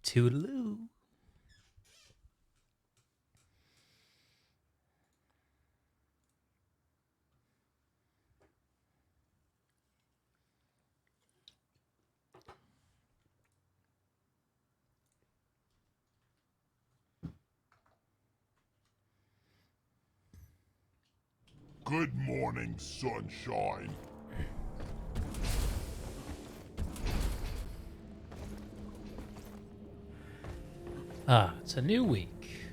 Toodaloo. Good morning, sunshine. Ah, it's a new week.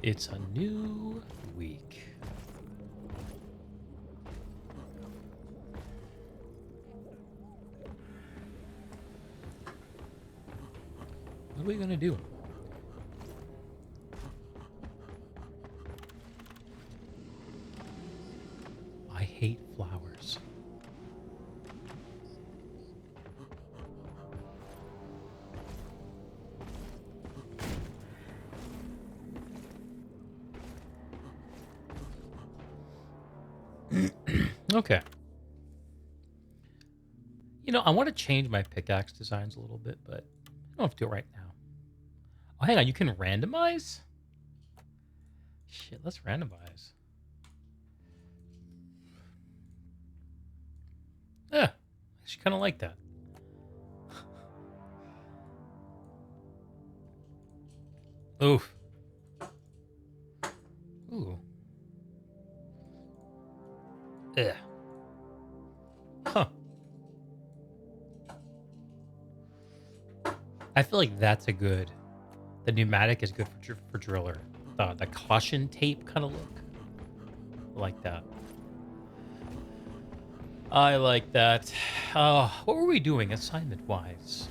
It's a new week. What are we gonna do? I hate flowers. Okay. You know, I want to change my pickaxe designs a little bit, but I don't have to do it right now. Oh, hang on. You can randomize? Shit, let's randomize. Yeah, I actually kind of like that. Oof. Ooh. Yeah. Huh. I feel like that's a good. The pneumatic is good for driller. The caution tape kind of look. I like that. I like that. What were we doing assignment-wise?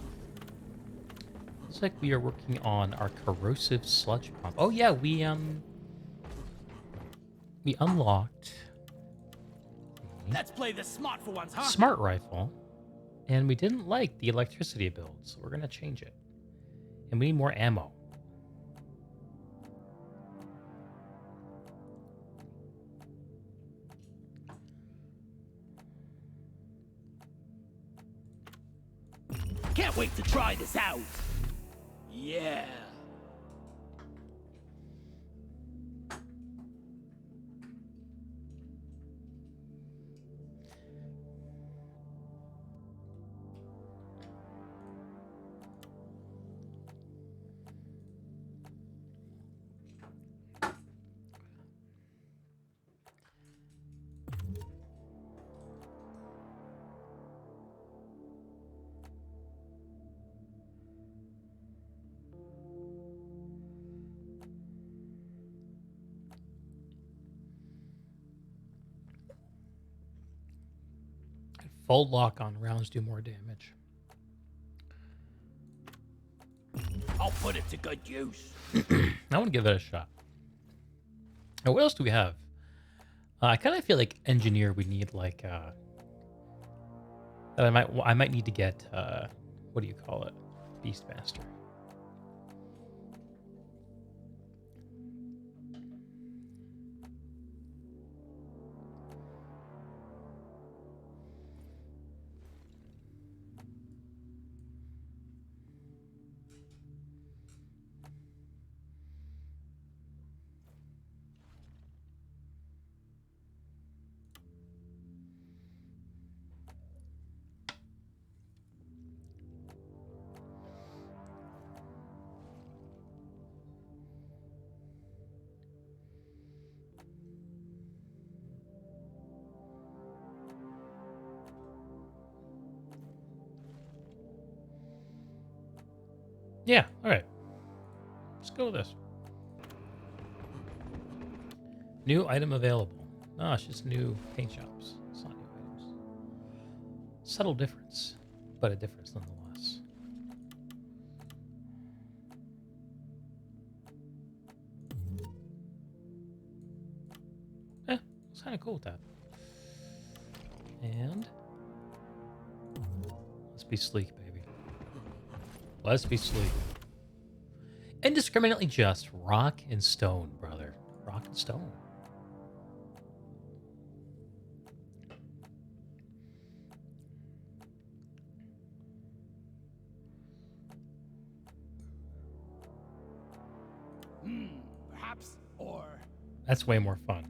Looks like we are working on our corrosive sludge pump. Oh yeah, we unlocked Let's play this smart for once, huh? smart rifle, and we didn't like the electricity build, so we're gonna change it. And we need more ammo. Can't wait to try this out. Yeah. Full lock on rounds do more damage. I'll put it to good use. I want to give it a shot. Now, what else do we have? I kind of feel like engineer. We need like that. I might need to get what do you call it? Beastmaster. Yeah. All right. Let's go with this. New item available. No, it's just new paint shops. It's not new items. Subtle difference, but a difference nonetheless. It's kind of cool with that. And let's be sleek, baby. Let's be sleek. Indiscriminately just rock and stone, brother. Rock and stone. That's way more fun.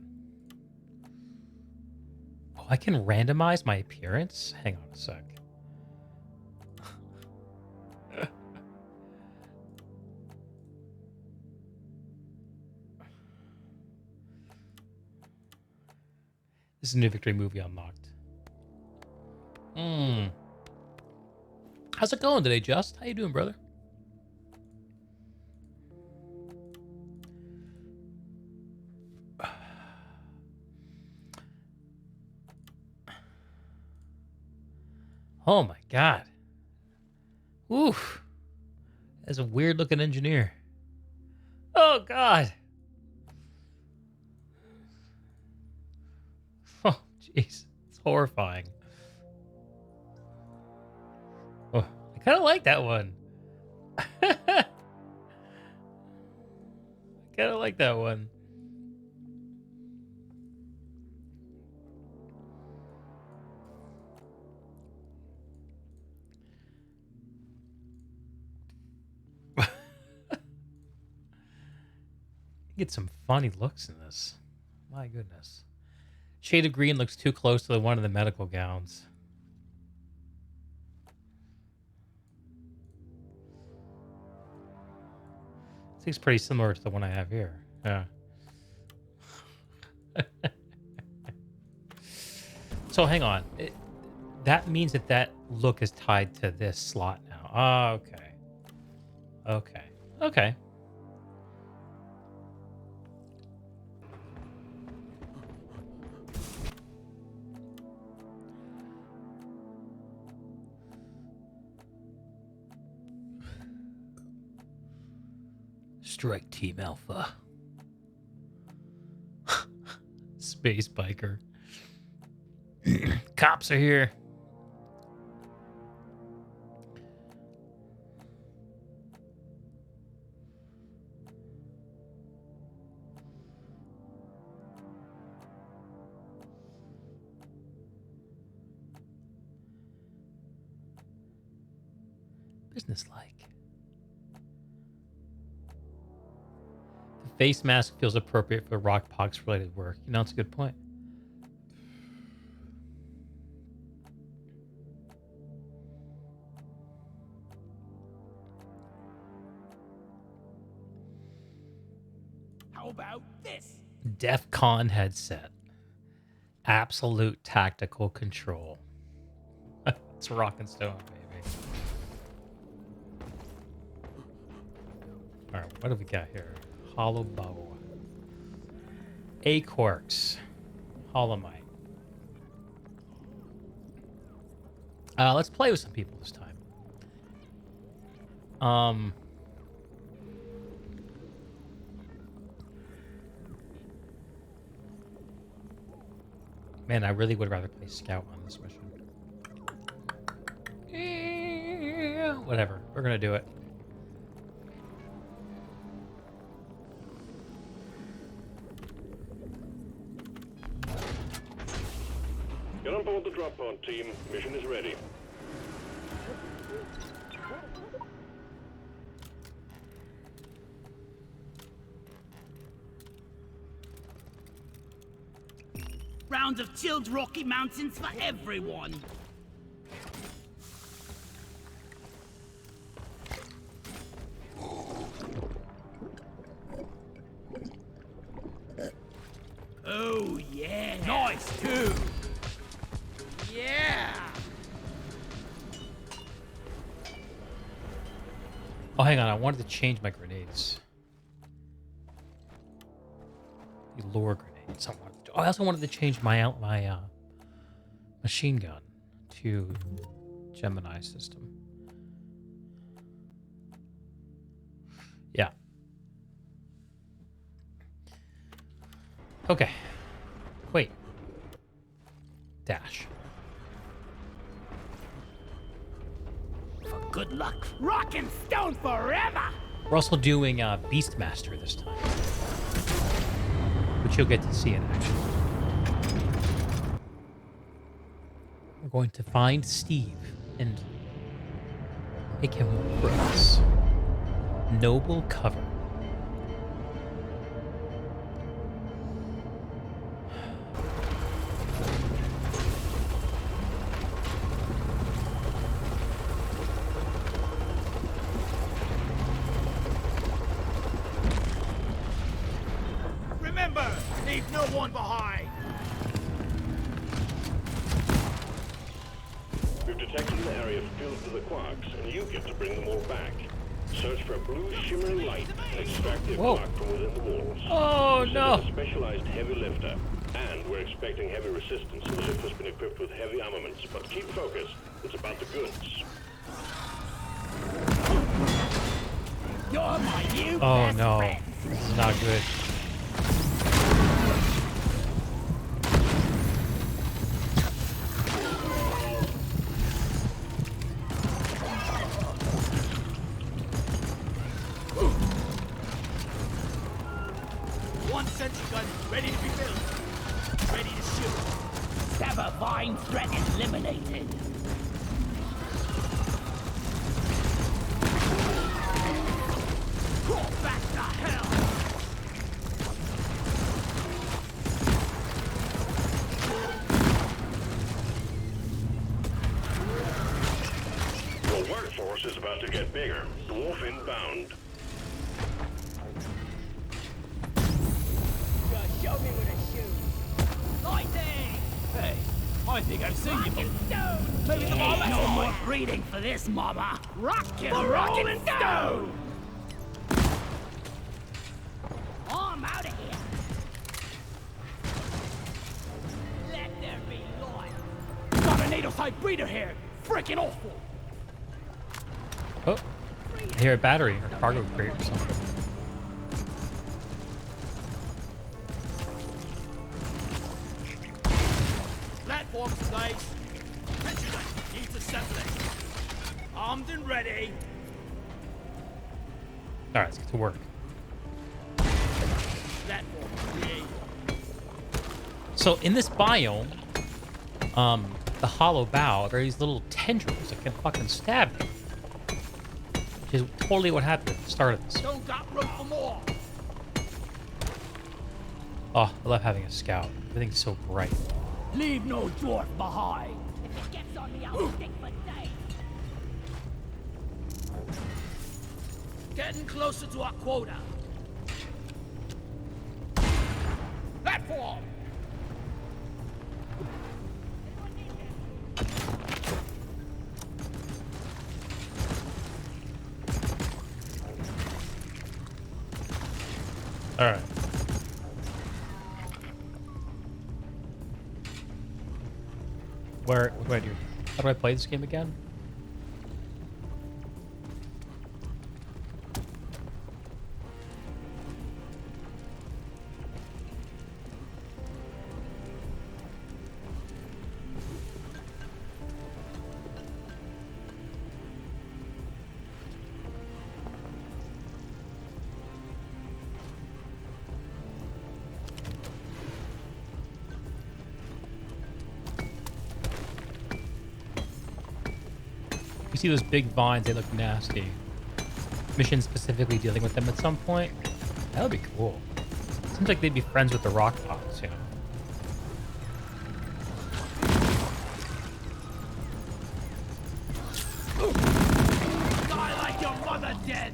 Oh, I can randomize my appearance? Hang on a sec. This is a new Victory movie unlocked. How's it going today, Just? How you doing, brother? Oh my god. Oof. That's a weird looking engineer. Oh god. Oh jeez. It's horrifying. Oh, I kind of like that one. I kind of like that one. Get some funny looks in this. My goodness. Shade of green looks too close to the one of the medical gowns. This looks pretty similar to the one I have here. Yeah. So hang on. That means that that look is tied to this slot now. Oh, okay. Okay. Okay. Strike Team Alpha. Space biker. Cops are here. Businesslike. The face mask feels appropriate for Rockpox related work. You know, that's a good point. How about this? DEF CON headset. Absolute tactical control. It's rock and stone, baby. Alright, what do we got here? Hollow bow. Quarks. Holomite. Let's play with some people this time. Man, I really would rather play Scout on this mission. Whatever, we're gonna do it. Get on board the drop pod, team. Mission is ready. Rounds of chilled Rocky Mountains for everyone. Oh yeah. Nice too. Yeah. Oh, hang on, I wanted to change my grenades. The lure grenades. I also wanted to change my machine gun to Gemini system. Yeah. Okay. Wait. Dash. For good luck. Rock and stone forever. We're also doing Beastmaster this time, which you'll get to see in action. We're going to find Steve and make him work for us. Noble cover. Leave no one behind! We've detected an area filled with the quarks, and you get to bring them all back. Search for a blue shimmering light and extract the Whoa. quark from within the walls. Oh, We've no. sent in a specialized heavy lifter, and we're expecting heavy resistance. The lifter's been equipped with heavy armaments, but keep focused. It's about the goods. You're my new Oh, best no. friend. This is not good. One sentry gun ready to be built. Ready to shoot. Sever vine threat eliminated. Crawl back to hell. Your workforce is about to get bigger. Dwarf inbound. Just show me where to shoot. Lightning! Hey, I think I've seen you before. Maybe the mama no more breeding for this, mama. Rockin' Rolling Stone! I'm out of here. Let there be light. Got a native-type breeder here. Freaking awful. Oh, I hear a battery or cargo crate or something. Platforms, guys. Regiment needs assembling. Armed and ready. All right, let's get to work. Platform created. So in this biome, the hollow bow, there are these little tendrils that can fucking stab you. Which is totally what happened at the start of this. Don't got room for more. Oh, I love having a scout. Everything's so bright. Leave no dwarf behind. If it gets on me, I'll stick for days. Getting closer to our quota. Platform! All right. What do I do? How do I play this game again? You see those big vines, they look nasty. Mission specifically dealing with them at some point? That would be cool. Seems like they'd be friends with the rock pots, you know? Die like your mother dead!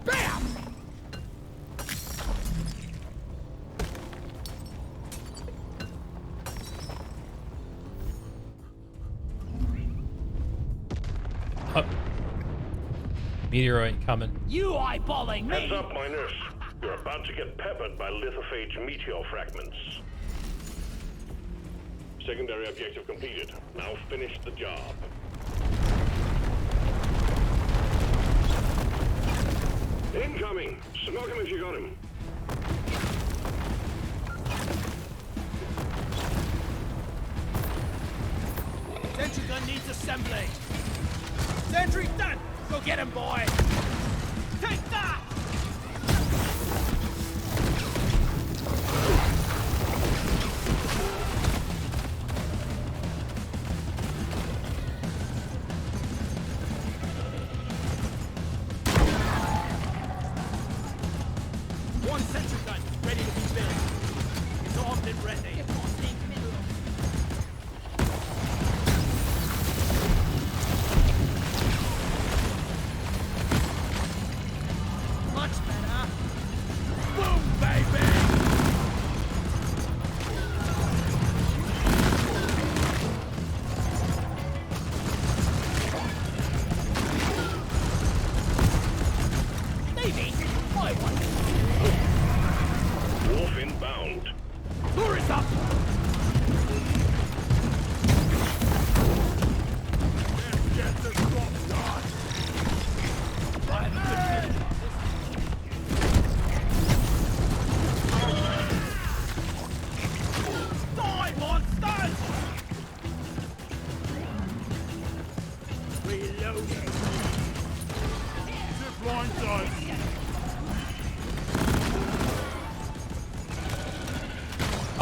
Bam! Oh. Meteoroid coming. You eyeballing me! Heads up, miners. You're about to get peppered by lithophage meteor fragments. Secondary objective completed. Now finish the job. Incoming! Smoke him if you got him. Sentry gun needs assembling. Sentry done! Go get him, boy! Take that! One sentry gun ready to be built. It's armed and ready. Much better.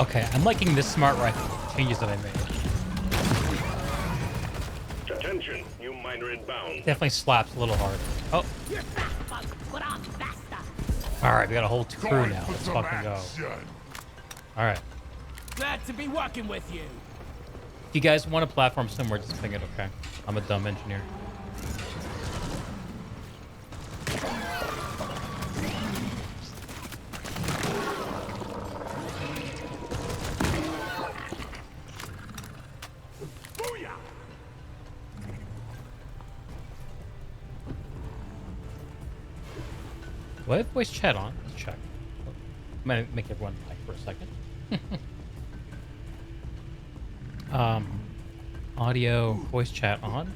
Okay, I'm liking this smart rifle. Changes that I made. Attention, new miner inbound. Definitely slaps a little harder. Oh. You're fast, bug, but I'm faster. All right, we got a whole crew Time now. for Let's some fucking go. action. All right. Glad to be working with you. If you guys want a platform somewhere, just ping it, okay? I'm a dumb engineer. Booyah! Do I have voice chat on? Let's check. I'm gonna make everyone like for a second. Audio, voice chat on?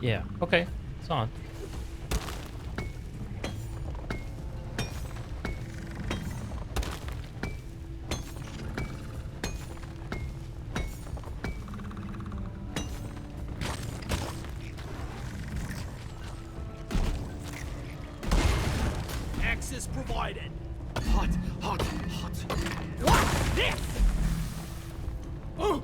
Yeah, okay, it's on. Access provided. Hot, hot, hot. What's this? Oh!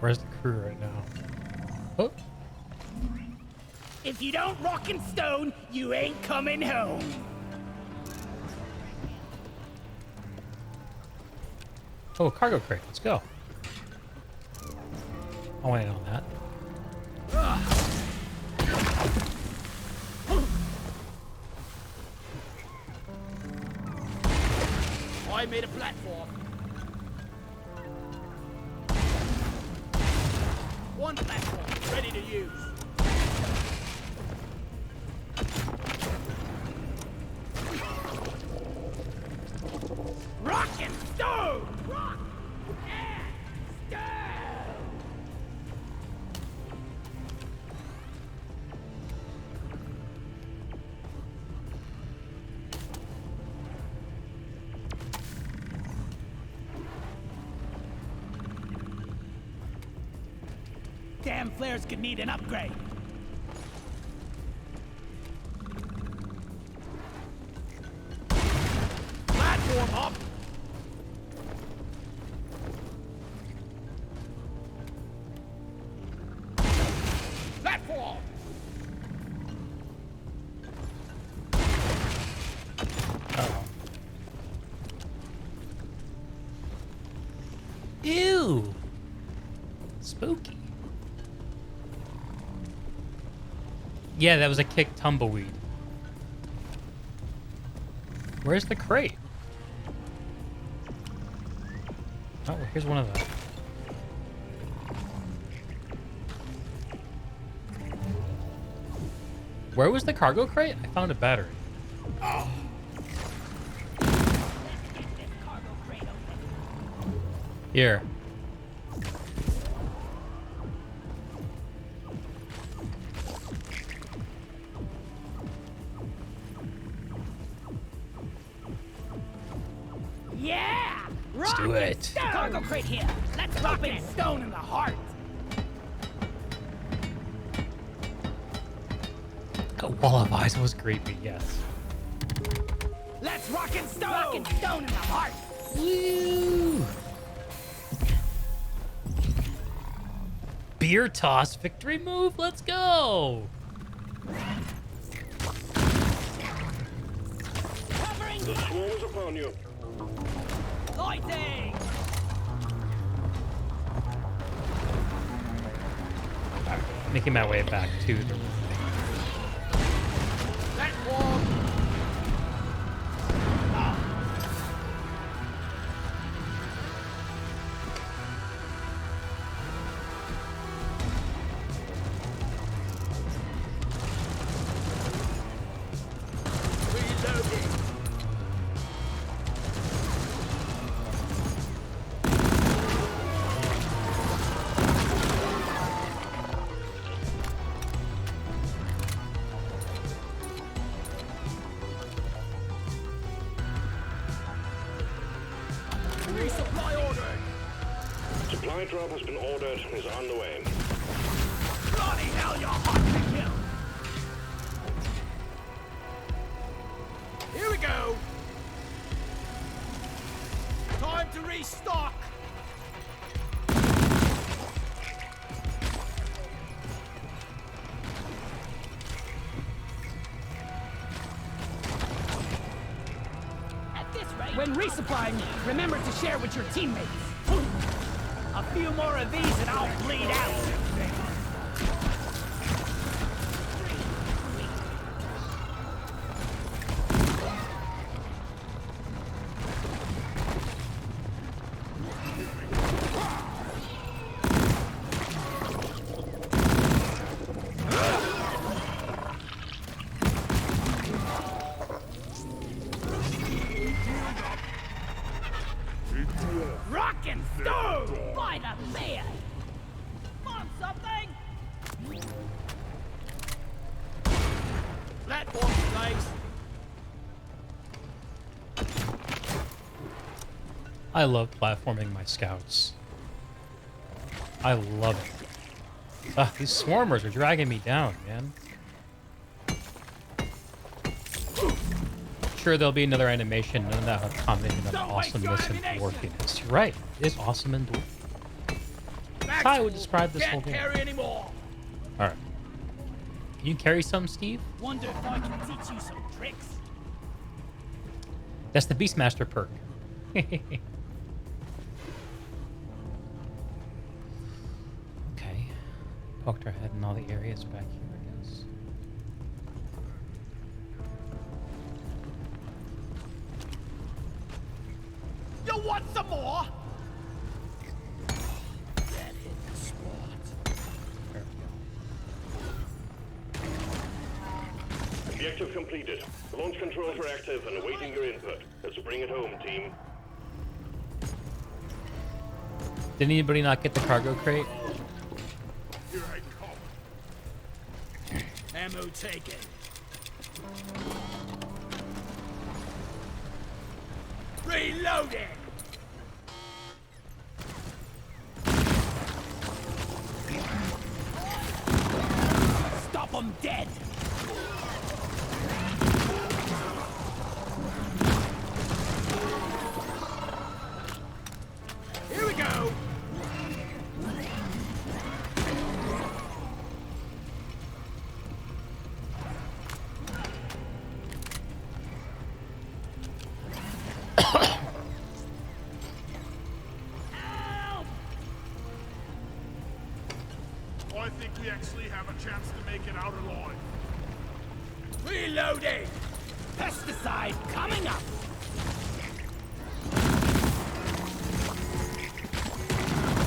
Where's the crew right now? Oh, If you don't rock and stone, you ain't coming home. oh, cargo crate. Let's go. I'll wait on that. I made a platform. One platform, ready to use. Rock and stone! Rock and stone! Damn flares could need an upgrade. Platform up! Platform! Uh-oh. Ew. Spooky. Yeah, that was a kick tumbleweed. Where's the crate? Oh, here's one of them. Where was the cargo crate? I found a battery. Here. Yeah! Let's do it. Cargo crate here. Let's rock and stone in the heart. A wall of eyes was creepy, yes. Let's rock and stone! Rock and stone in the heart. Woo! Beer toss victory move, let's go! Covering The swarm is upon you. lighting. Making my way back to the room. Platform. Reloading. Resupply ordered. Supply drop has been ordered and is on the way. Bloody hell, you're hot to kill! Here we go! Time to restock! When resupplying, remember to share with your teammates. A few more of these and I'll bleed out. Rockin' stove! By the man! Want something? Platform place. I love platforming my scouts. I love it. Ah, these swarmers are dragging me down, man. Sure, there'll be another animation and a combination of awesomeness and dwarfiness. You're right. It is awesome and dwarf. That's how I would describe this whole game. Carry anymore. All right. Can you carry some, Steve? Wonder if I can teach you some tricks. That's the Beastmaster perk. Okay. Poked our head in all the areas back here, I guess. You want some more? That hit the spot. There we go. Objective completed. Launch controls are active and awaiting your input. Let's bring it home, team. Did anybody not get the cargo crate? Here I come. Ammo taken. Reloading! Stop them dead! Here we go! I think we actually have a chance to make it out alive. Reloading! Pesticide coming up!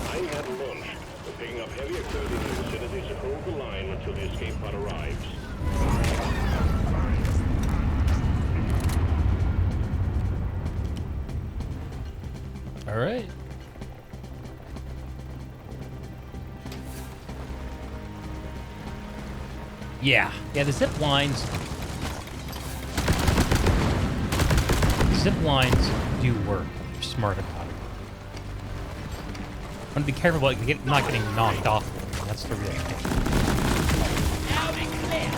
I had lunch. We're picking up heavy equipment in the vicinity to hold the line until the escape pod arrives. All right. Yeah, the zip lines. Zip lines do work if you're smart about it. I want to be careful about not getting knocked off. That's the real thing. Out and clear!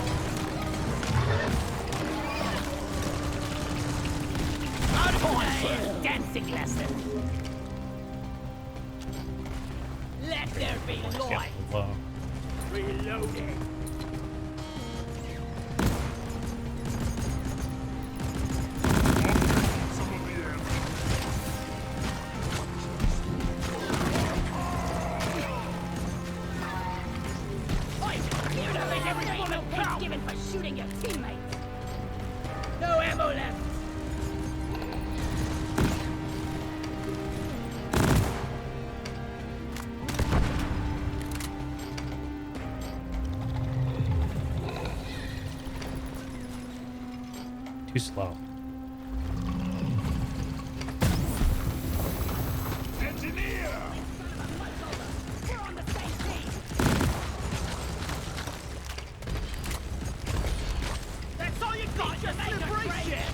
Dancing lesson! Let there be It's light! getting low. Reloading! Some of the You don't make everyone a pound given for shooting your teammates! No ammo left! Too slow. engineer! We're on the same team! That's all you got, you slippery shit!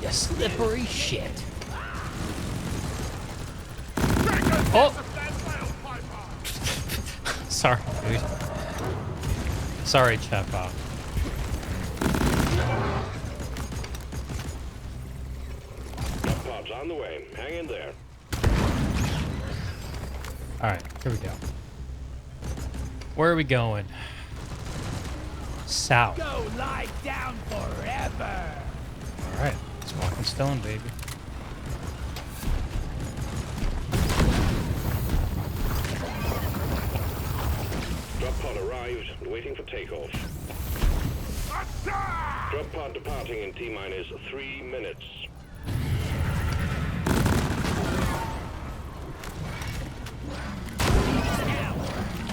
You slippery shit. Oh! That Piper! Sorry, dude. Sorry, Chepa. Drop pods on the way. Hang in there. Alright, here we go. Where are we going? South. Go lie down forever. Alright, it's walking stone, baby. Drop pod arrived and waiting for takeoff. Attack! Drop pod departing in T-minus 3 minutes.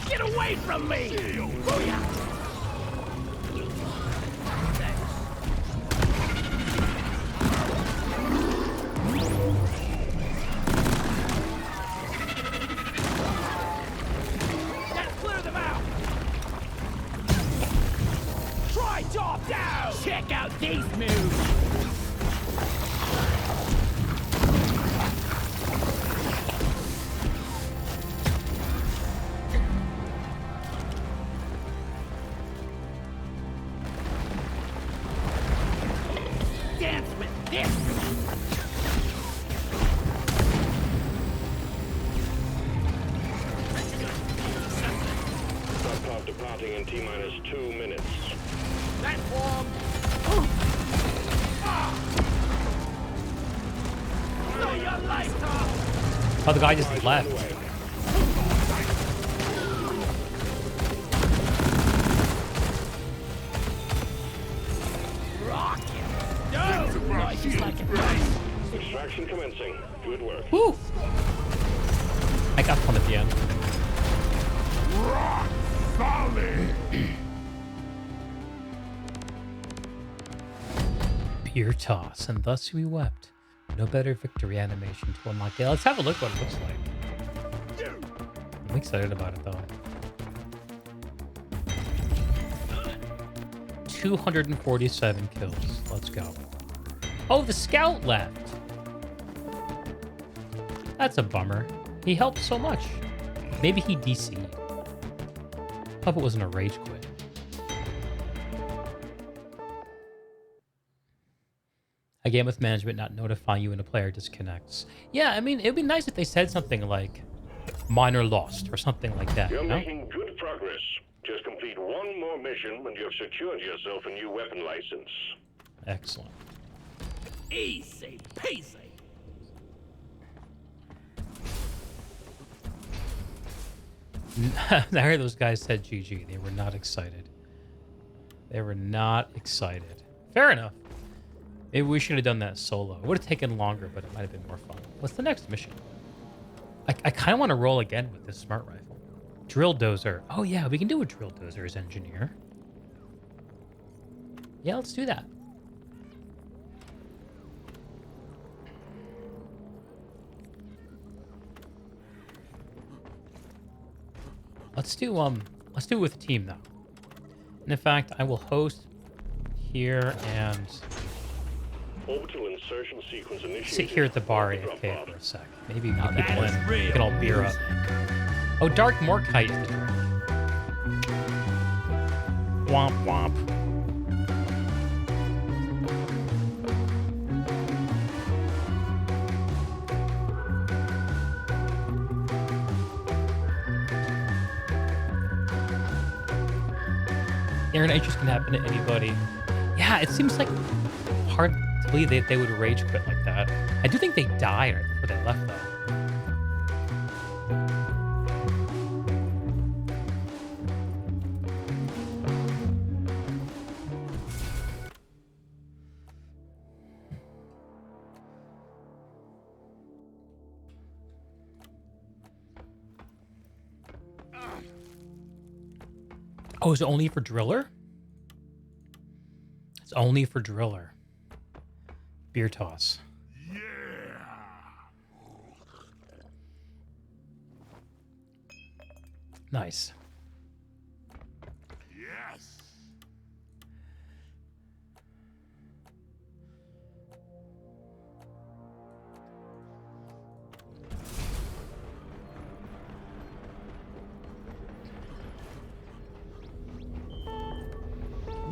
Get away from me! Booyah! Let's clear them out! Try top down! Check out these moves! Dance with this! Drop pod departing in T-minus 2 minutes. Platform! Blow your lights off! Oh, the guy just On the left. way. Rocket! No! Life is like a dice! Extraction commencing. Good work. Woo! I got fun at the end. Rock solid! Beer toss, and thus we wept. No better victory animation to unlock. Yeah, let's have a look what it looks like. I'm excited about it though. 247 kills. Let's go. Oh, the scout left. That's a bummer. He helped so much. Maybe he DC'd. Hope it wasn't a rage quit. A game with management not notifying you when a player disconnects. Yeah, I mean, it'd be nice if they said something like minor lost or something like that, You're you know? making good progress. Just complete one more mission and you've secured yourself a new weapon license. Excellent. Easy peasy! I heard those guys said GG. They were not excited. They were not excited. Fair enough. Maybe we should have done that solo. It would have taken longer, but it might have been more fun. What's the next mission? I kind of want to roll again with this smart rifle. Drill dozer. Oh yeah, we can do a drill dozer as engineer. Yeah, let's do that. Let's do it with a team though. And in fact, I will host here and Orbital insertion sequence initiated. sit here at the bar Drop AFK pod. for a sec. Maybe we get that people is in. real We can all beer up. Oh, Dark Morkite. Womp womp. Internet issues can happen to anybody. Yeah, it seems like hard to believe they would rage quit like that. I do think they died right before they left, though. Oh, is it only for Driller? It's only for Driller. Beer toss. Yeah! Nice. Yes!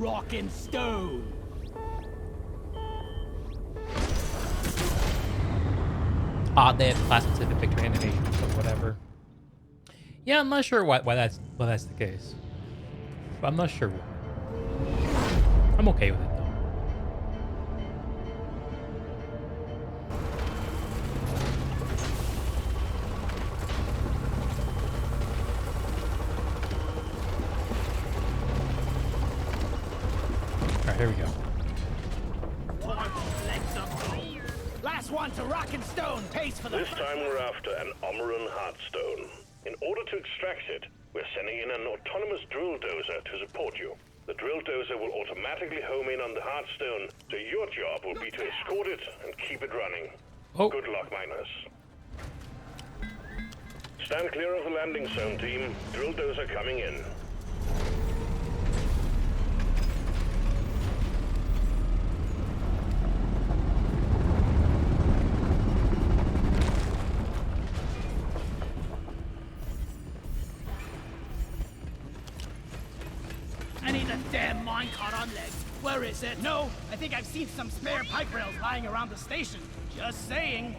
rock and stone. They have class-specific picture animations or whatever. Yeah, I'm not sure why that's the case. I'm not sure why. I'm okay with it though. All right, here we go. Last one to rock and stone pays for the This time we're after an Omeran Heartstone. In order to extract it, we're sending in an autonomous drill dozer to support you. The drill dozer will automatically home in on the Heartstone, so your job will be to escort it and keep it running. Oh. Good luck, miners. Stand clear of the landing zone, team. Drill dozer coming in. I need a damn minecart on legs. Where is it? No, I think I've seen some spare pipe rails lying around the station. Just saying.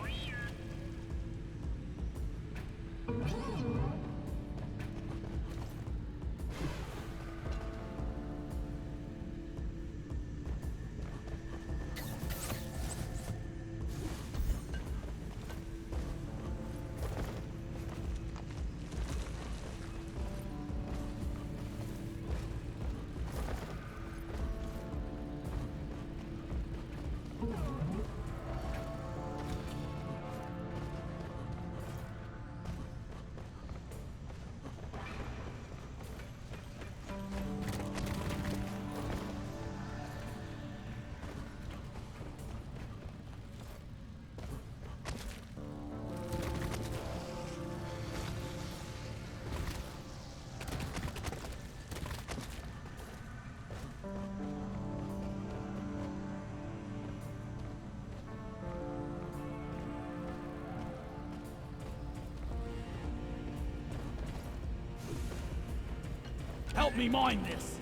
Help me mine this.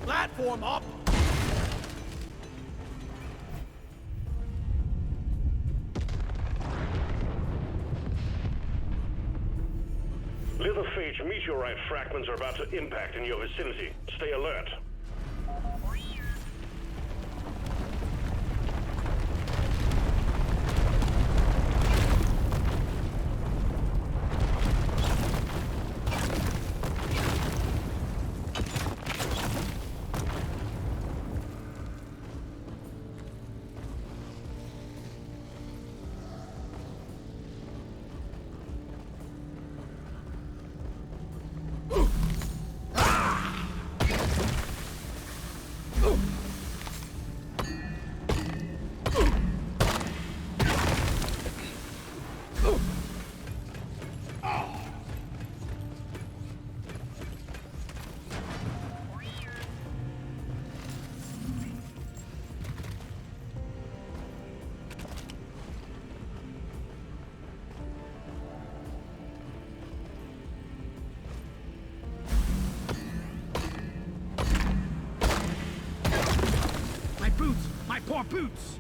Platform up. Lithophage meteorite fragments are about to impact in your vicinity. Stay alert. My boots! My poor boots!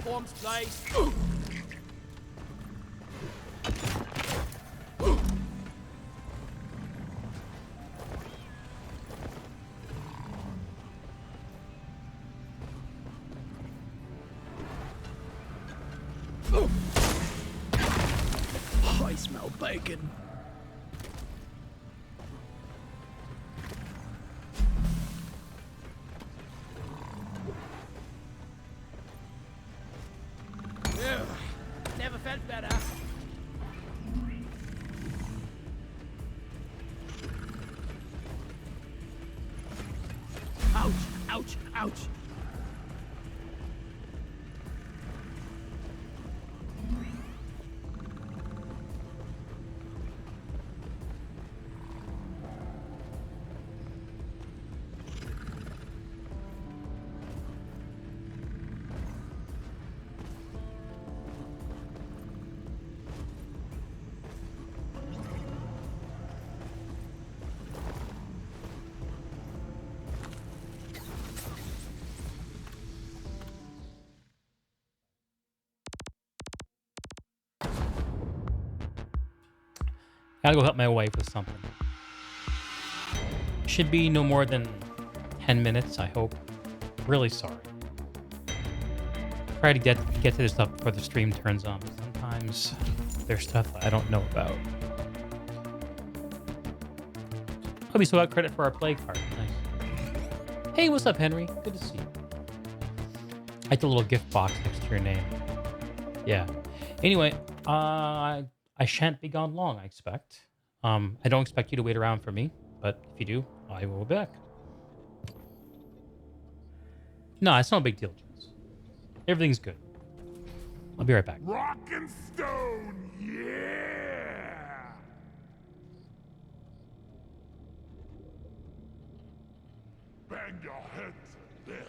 Uniforms, please. I smell bacon. Never felt better. Ouch, ouch, ouch. Gotta go help my wife with something. Should be no more than 10 minutes, I hope. Really sorry. Try to get to this stuff before the stream turns on. But sometimes there's stuff I don't know about. Oh, we still got credit for our play card. Nice. Hey, what's up, Henry? Good to see you. I like the little gift box next to your name. Yeah. Anyway, I shan't be gone long, I expect. I don't expect you to wait around for me, but if you do, I will be back. No, it's not a big deal, Jess. Everything's good. I'll be right back. Rock and stone, yeah! Bang your head to this.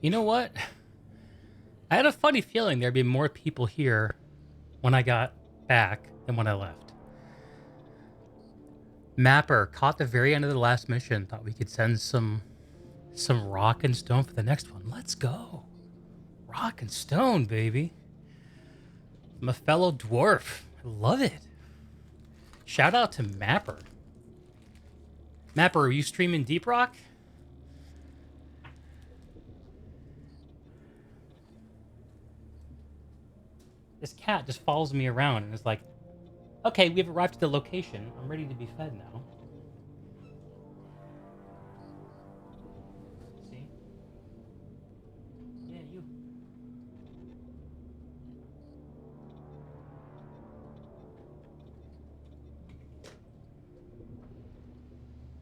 You know what? I had a funny feeling there'd be more people here when I got back than when I left. Mapper caught the very end of the last mission. Thought we could send some rock and stone for the next one. Let's go. Rock and stone, baby. I'm a fellow dwarf. I love it. Shout out to Mapper. Mapper, are you streaming Deep Rock? This cat just follows me around and is like, okay, we've arrived at the location. I'm ready to be fed now. See? Yeah, you.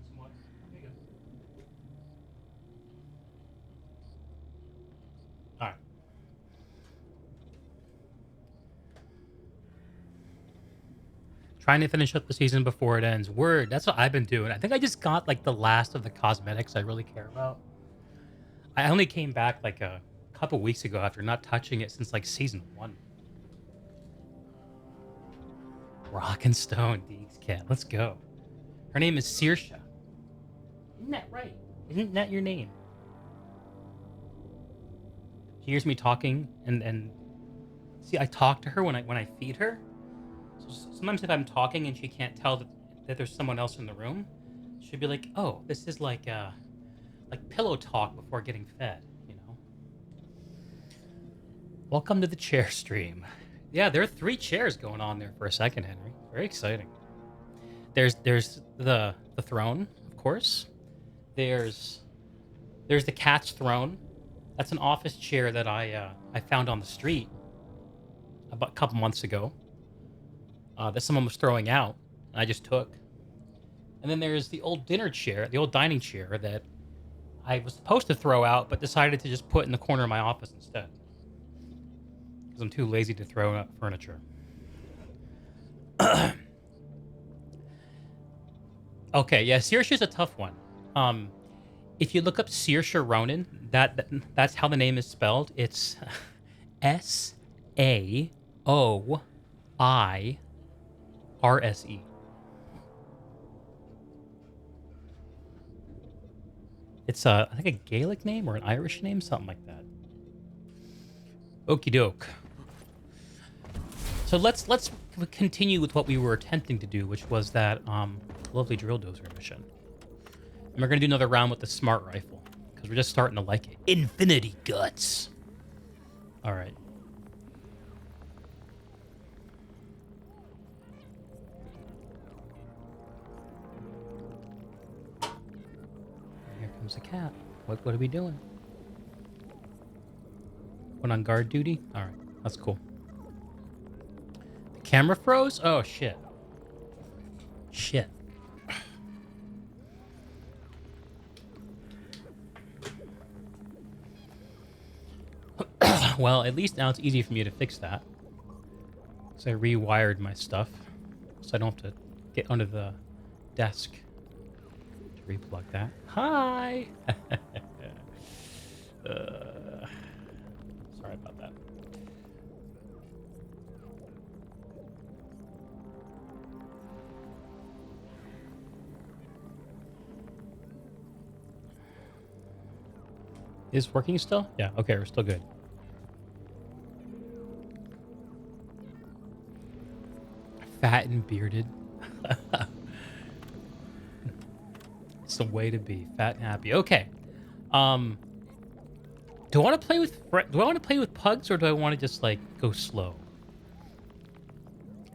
Some water. There you go. All right. Trying to finish up the season before it ends. Word, that's what I've been doing. I think I just got like the last of the cosmetics I really care about. I only came back like a couple weeks ago after not touching it since like season 1. Rock and Stone, Deeks Cat. Let's go. Her name is Saoirse. Isn't that right? Isn't that your name? She hears me talking and see, I talk to her when I feed her. So sometimes if I'm talking and she can't tell that there's someone else in the room, she'll be like, "Oh, this is like pillow talk before getting fed," you know. Welcome to the chair stream. Yeah, there are 3 chairs going on there for a second, Henry. Very exciting. There's the throne, of course. There's the cat's throne. That's an office chair that I found on the street about a couple months ago. That someone was throwing out, and I just took. And then there's the old dinner chair, the old dining chair that I was supposed to throw out, but decided to just put in the corner of my office instead. Because I'm too lazy to throw out furniture. Okay, yeah, Saoirse is a tough one. If you look up Saoirse Ronan, that's how the name is spelled. It's SAOIRSE. It's I think a Gaelic name or an Irish name, something like that. Okie doke. So let's continue with what we were attempting to do, which was that lovely drill dozer mission. And we're gonna do another round with the smart rifle because we're just starting to like it. Infinity guts. All right. Here comes the cat. What are we doing? Went on guard duty? All right, that's cool. The camera froze? Oh, shit. Shit. Well, at least now it's easy for me to fix that. So I rewired my stuff, so I don't have to get under the desk to replug that. Hi! Sorry about that. Is it working still? Yeah, okay, we're still good. Fat and bearded. It's the way to be. Fat and happy. Okay. Do I want to play with pugs, or do I want to just like go slow?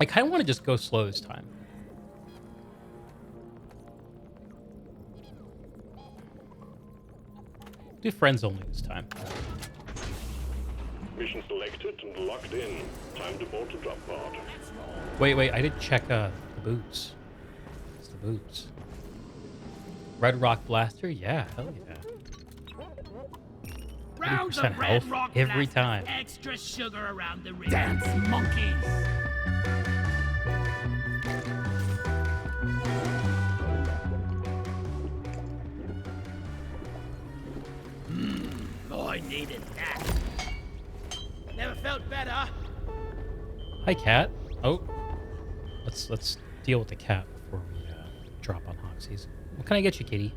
I kind of want to just go slow this time. Do friends only this time. Mission selected and locked in. Time to board the drop pod. Wait, I didn't check the boots. It's the boots. Red Rock Blaster? Yeah, hell yeah. Round the 30% red health rock every blaster. time. Extra sugar around the rim. Dance monkeys. I needed that. Never felt better. Hi, cat. Oh, let's deal with the cat before we drop on Hoxie's. What can I get you, kitty?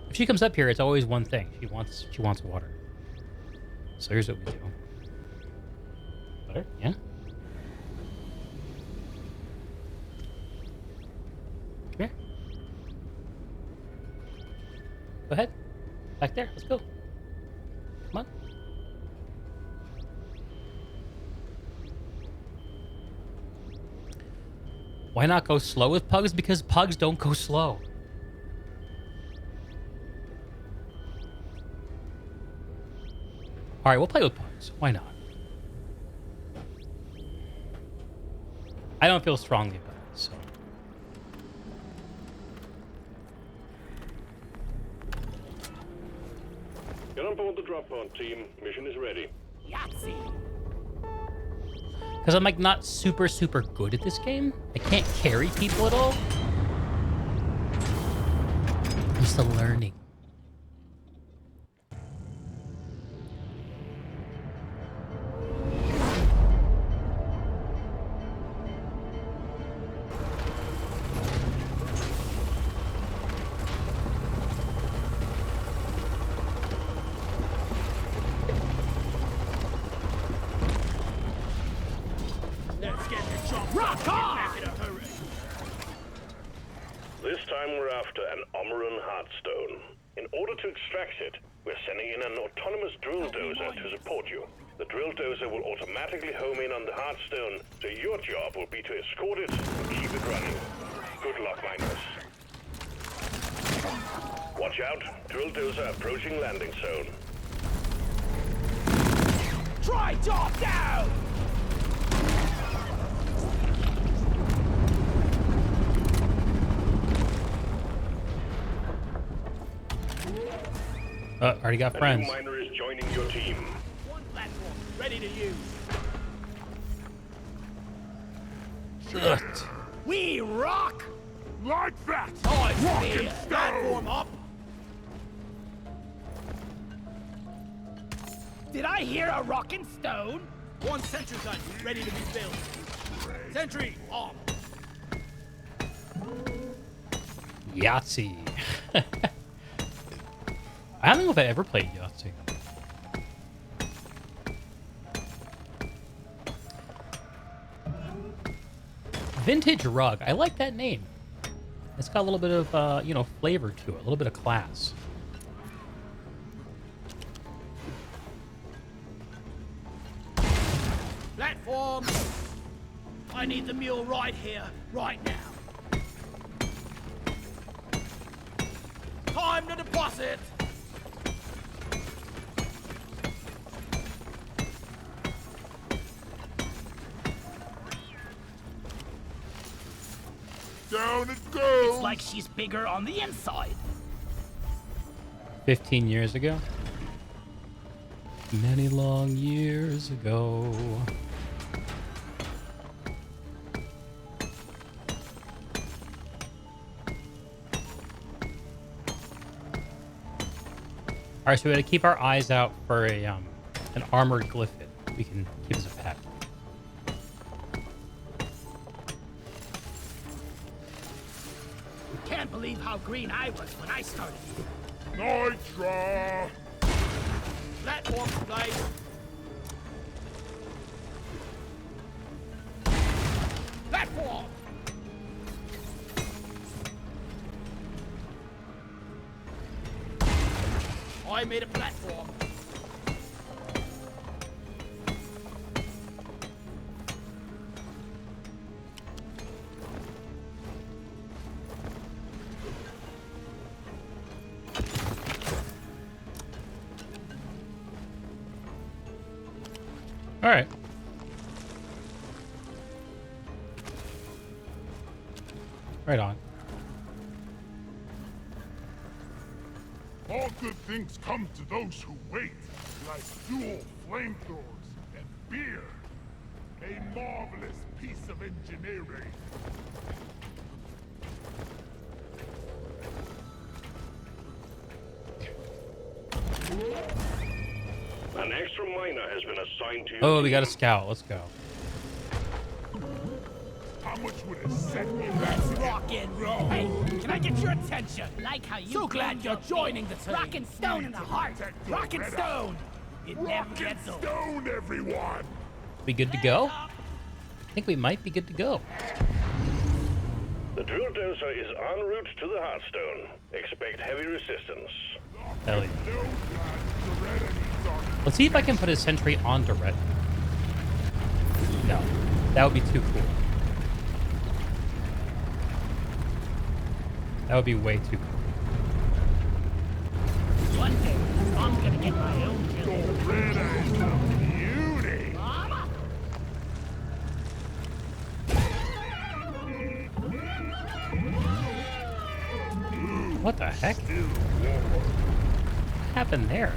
If she comes up here, it's always one thing. She wants water. So here's what we do. Water? Yeah. Come here. Go ahead. Back there. Let's go. Come on. Why not go slow with pugs? Because pugs don't go slow. All right, we'll play with pugs. Why not? I don't feel strongly about it, so. Get on board the drop pod, team. Mission is ready. Yahtzee. Because I'm like not super good at this game. I can't carry people at all. I'm still learning. Let's get the job. Rock on! In a hurry. This time we're after an Omeran Heartstone. In order to extract it, we're sending in an autonomous drill dozer to support you. The drill dozer will automatically home in on the Heartstone, so your job will be to escort it and keep it running. Good luck, miners. Watch out, drill dozer approaching landing zone. Try top down! Already got A friends. new miner is joining your team. One platform, ready to use. Shit. We rock! Like that! Nice Rock spear. and stone! Platform up! Did I hear a rockin' stone? One sentry gun ready to be built. Sentry on. Yahtzee. I don't know if I ever played Yahtzee. Vintage Rug. I like that name. It's got a little bit of, you know, flavor to it. A little bit of class. Platform. I need the mule right here, right now. Time to deposit. Down it goes! It's like she's bigger on the inside. 15 years ago. Many long years ago. All right, so we gotta keep our eyes out for a an armored glyphid we can keep as a pet. Can't believe how green I was when I started. Nitra! Platform place. Platform. I made a platform. All right. Right on. All good things come to those who wait, like dual flamethrowers and beer. A marvelous piece of engineering. An extra miner has been assigned to you. Oh, we got a scout. Let's go. How much would it set me? Let's rock and roll. Hey, can I get your attention? Like how you so glad you're joining the team. Rock and stone in the heart. Rock and stone. It never Rock and gets old. stone, everyone! We good to go? I think we might be good to go. The drill dozer is en route to the Hearthstone. Expect heavy resistance. Hell yeah. No, lad, Doretta needs our Let's see if I can put a sentry on Dorette. No, that would be too cool. That would be way too cool. One day, I'm gonna get my own drill. Doretta is a beauty! Mama! What the heck? What happened there?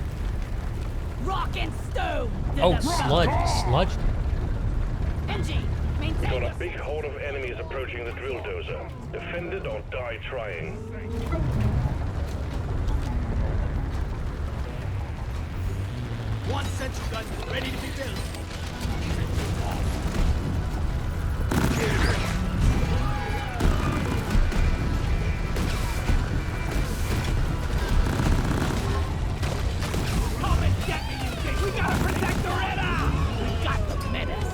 Rock and stone. to Oh, the front. sludge. Engie, maintain Got a this. big horde of enemies approaching the drill dozer. Defend it or die trying. One sentry gun ready to be built. Come and get me, you thing. We gotta protect Doretta. We got the menace.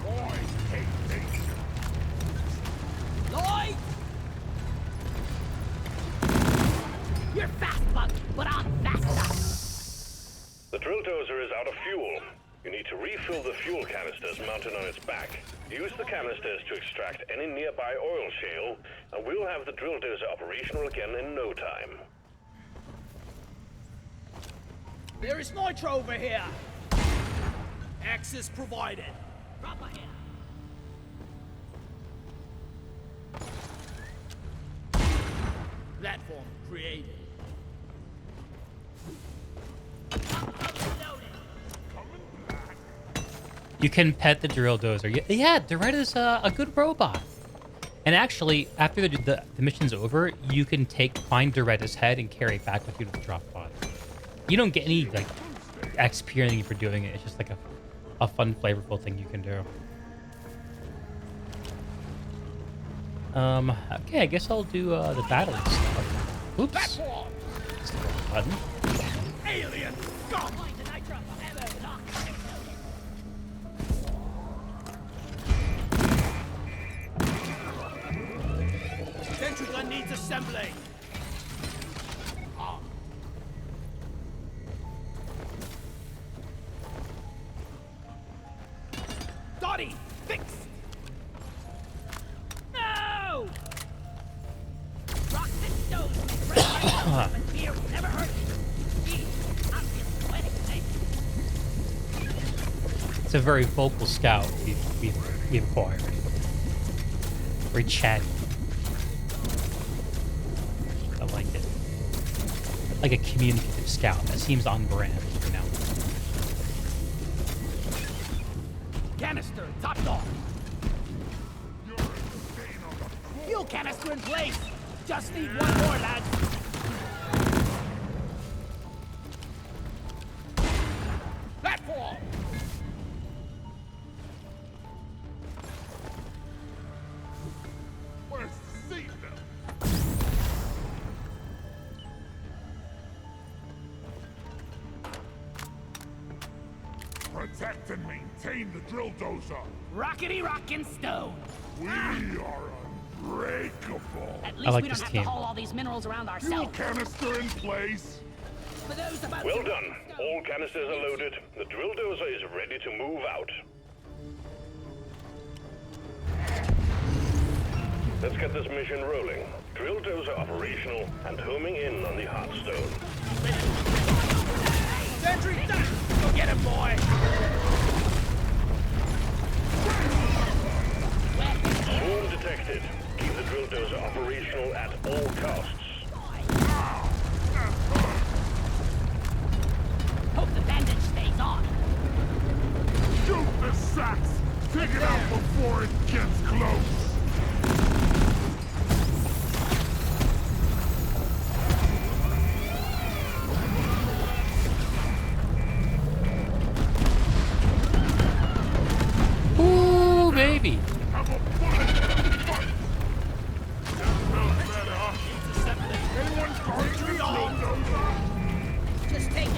Boys hate nature. Lloyd! You're fast, Bug, but I'm faster. The drill dozer is out of fuel. You need to refill the fuel canisters mounted on its back. Use the canisters to extract any nearby oil shale, and we'll have the drill dozer operational again in no time. There is nitro over here. Access provided. Proper here. Platform created. You can pet the drill dozer. Yeah, Doretta's a good robot. And actually, after the mission's over, you can find Doretta's head and carry it back with you to the drop pod. You don't get any like XP or anything for doing it. It's just like a fun, flavorful thing you can do. Okay, I guess I'll do the battling stuff. Oops. Platform. Just the wrong button. Alien. Go. Sentry gun needs assembly. Dottie, fixed. No. Rocks and stones. But fear will never hurt you. Gee, I'm feeling quite excited. It's a very vocal scout we've acquired. Very chatty. I like it. Like a communicative scout. That seems on brand for now. Canister, topped off. Fuel canister in place. Just need one more, lads. Platform. Where's the seatbelt? Protect and maintain the drill dozer. Rockety rockin' stone. We are unbreakable. At I least like we this don't have team. to haul all these minerals around Fuel ourselves. canister in place. For those about Well to- done. All canisters are loaded. The drill dozer is ready to move out. Let's get this mission rolling. Drill dozer operational and homing in on the Hearthstone. Sentry done. Go get him, boy. Swarm detected. Keep the drill dozer operational at all costs. Hope the bandage stays on. Shoot the sacks. Take it out before it gets close.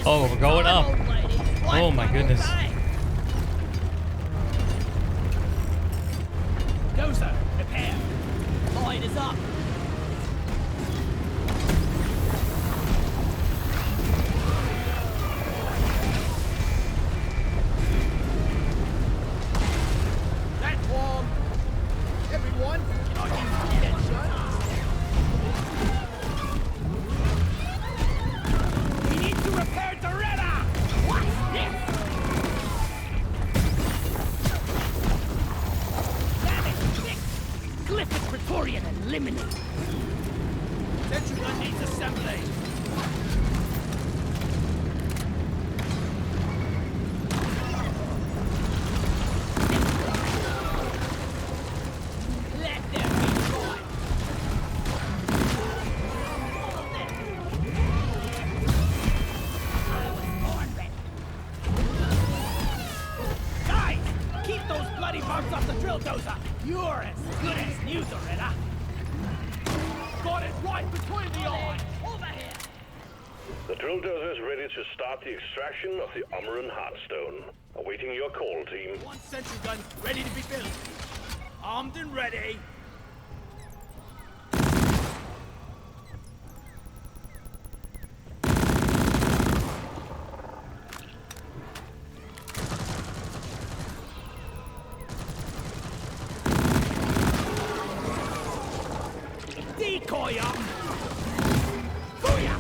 Oh, we're going up. Old lady. Oh my goodness. Dozer, repair. Line is up. Platform. Everyone, can I use the dead shot? We need to repair Doretta! What's this? Damage 6! Glyphic Praetorian eliminated. Sentry gun needs assembly. Let there be joy. I was born ready. Guys, keep those bloody bumps off the drill dozer. You're as good as new, Doretta. Got it right between the eyes. Over here. The drill dozer is ready to start the extraction of the Omeran Heartstone. Awaiting your call, team. One sentry gun ready to be built. Armed and ready. Decoy up. Booyah!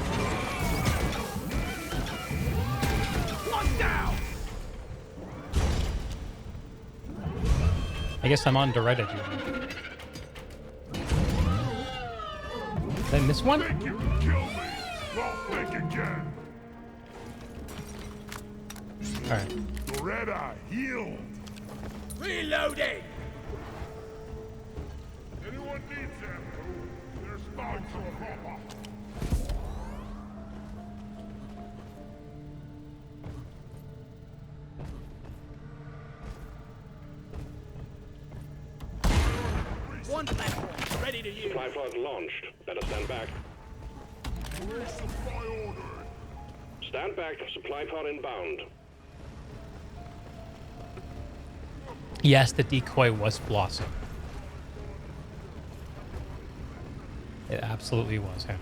One down. I guess I'm on Doretta duty. Did I miss one? Think you can kill me? Well, think again. Alright. Doretta healed. Reloading. Anyone needs ammo? There's spawns to a hopper. One platform ready to use. Supply pod launched. Let us stand back. Supply ordered. Stand back. Supply pod inbound. Yes, the decoy was Blossom. It absolutely was, Henry.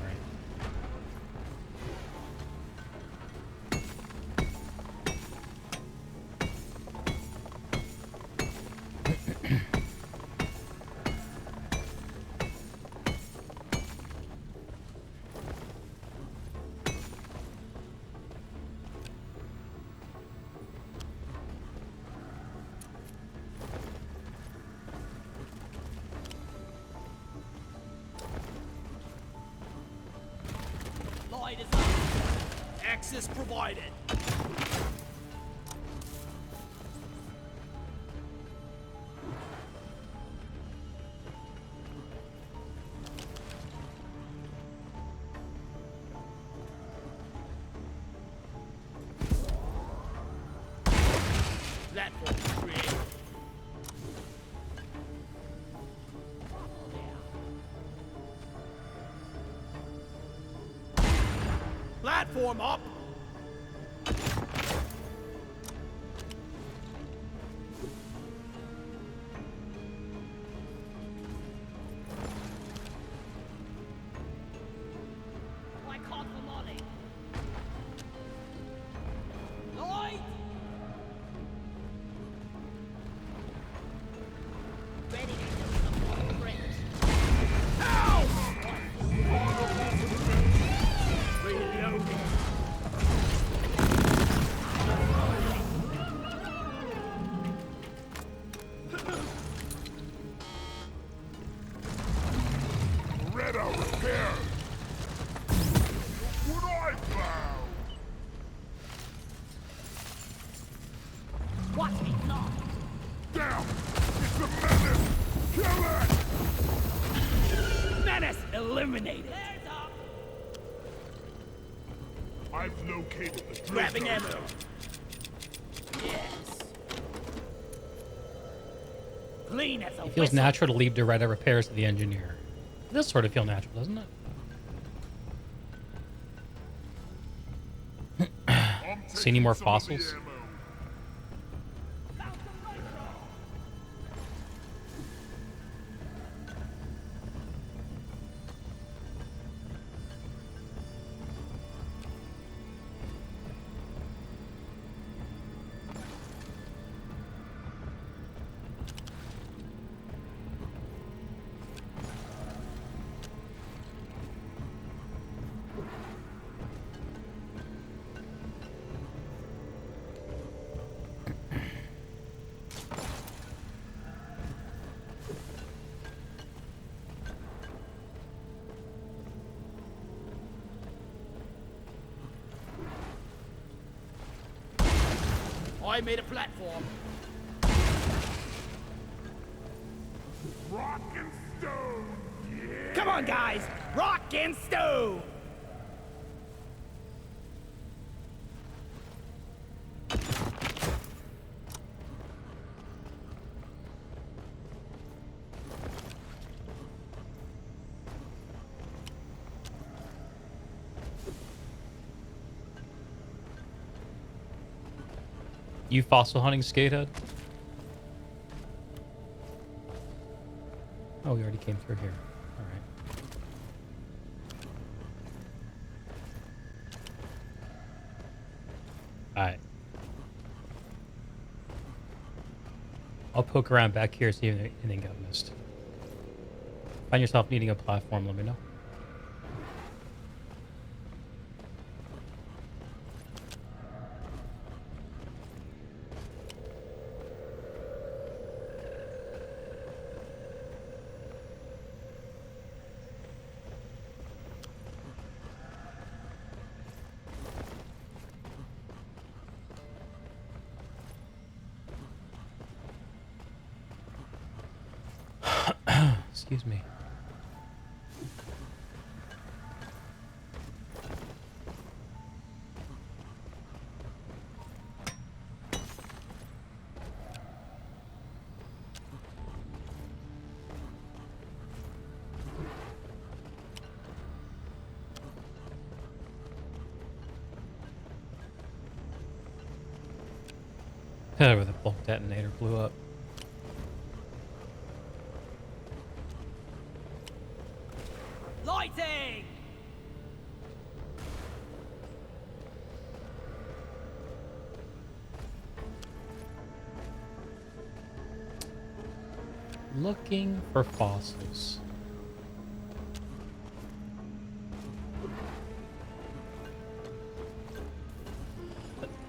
Light is up. Access provided. Platform created. Platform up. I caught the molly. Lloyd! Ready to do some more bricks. Ow! Reloading. Doretta repaired. What I found. Watch me fly. Down. It's a menace. Kill it. Menace eliminated. There's up. I've located the drill Grabbing dozer. ammo. Yes. Clean as a It feels whistle. natural to leave Doretta repairs to the engineer. It does sort of feel natural, doesn't it? See any more fossils? I made a platform. Rock and stone! Yeah! Come on, guys! Rock and stone! You fossil hunting, Skatehead? Oh, we already came through here. Alright. Alright. I'll poke around back here, see if anything got missed. Find yourself needing a platform, let me know. Excuse me. Where the bulk detonator blew up. Lighting! Looking for fossils.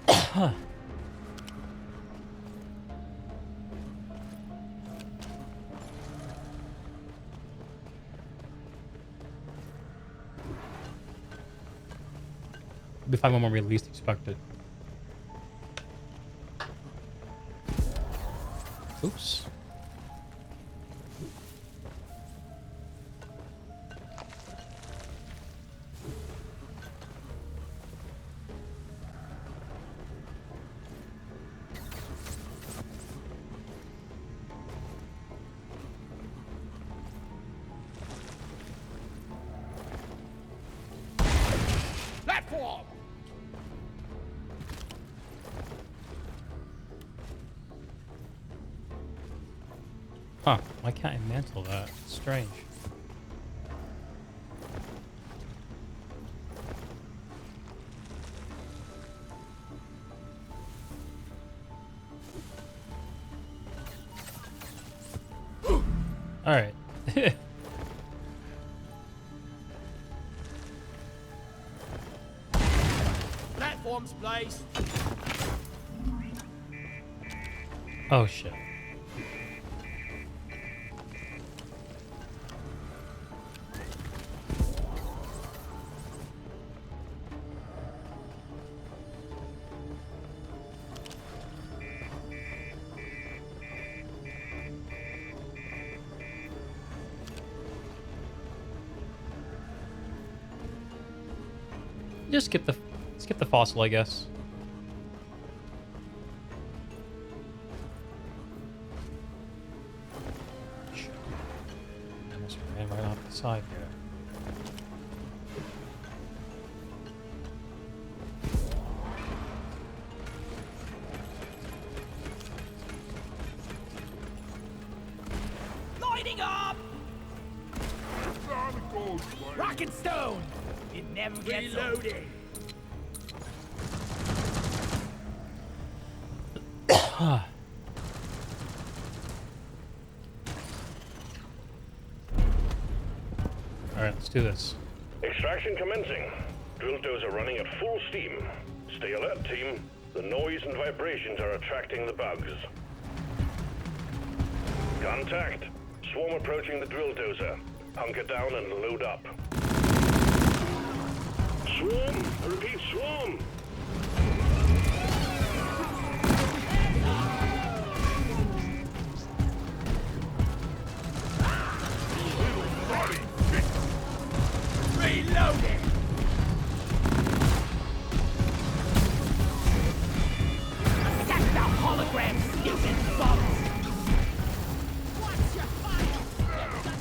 Huh. We'll be fine when we least expect it. Oops. Platform! Huh, why can't I mantle that? It's strange. Alright. Platforms placed. Oh shit. Just skip the fossil, I guess. Shit. I almost ran right off the side here. Rock and stone! It never gets loaded. Alright, let's do this. Extraction commencing. Drill dozer running at full steam. Stay alert, team. The noise and vibrations are attracting the bugs. Contact. Swarm approaching the drill dozer. Hunker down and load up. Swarm! I repeat, swarm! Reloading! Attack the hologram, stupid bums! Watch your fire! I'm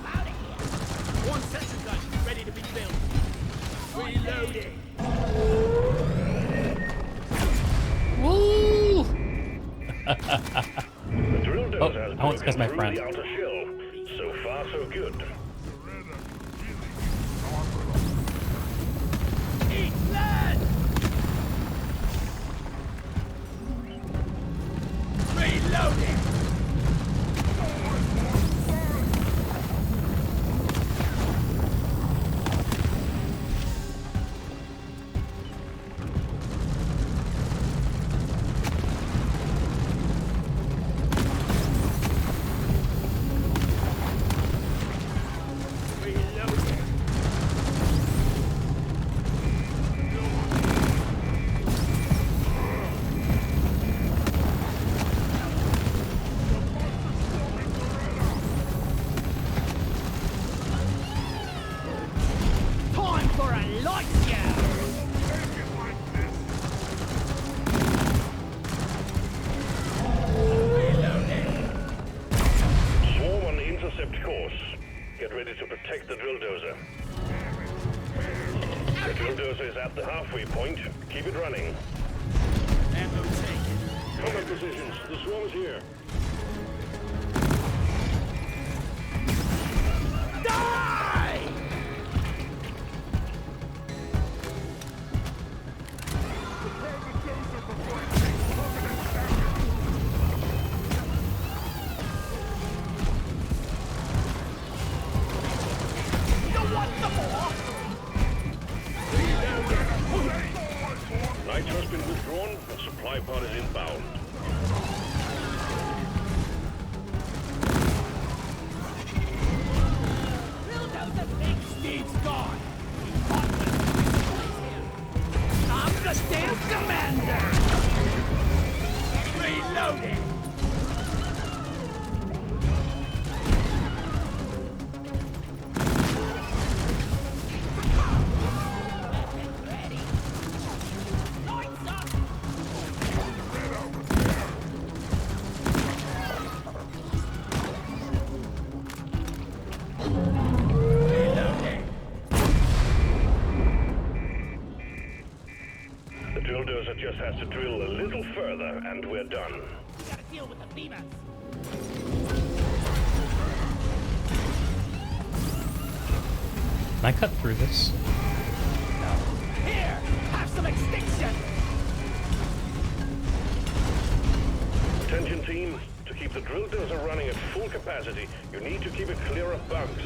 out of here! One sensor gun ready to be built. Reloading! Woo! The drill dozer has I want to broken my through friend. the outer shell. So far, so good. Eat lead! Reloading! Reloading! Time for a light show! Reloading! Swarm on intercept course. Get ready to protect the drill dozer. The drill dozer is at the halfway point. Keep it running. Ammo taken. Combat positions. The swarm is here. Die! You want some more? Nitro has been withdrawn and supply pod is inbound. The big Steve's gone. I'm the damn commander. Reloading. Ready. Lights up. Reloading. The drill dozer just has to drill a little further and we're done. We gotta deal with the beamers. Can I cut through this? Here, have some extinction. Attention team, to keep the drill dozer running at full capacity, you need to keep it clear of bugs.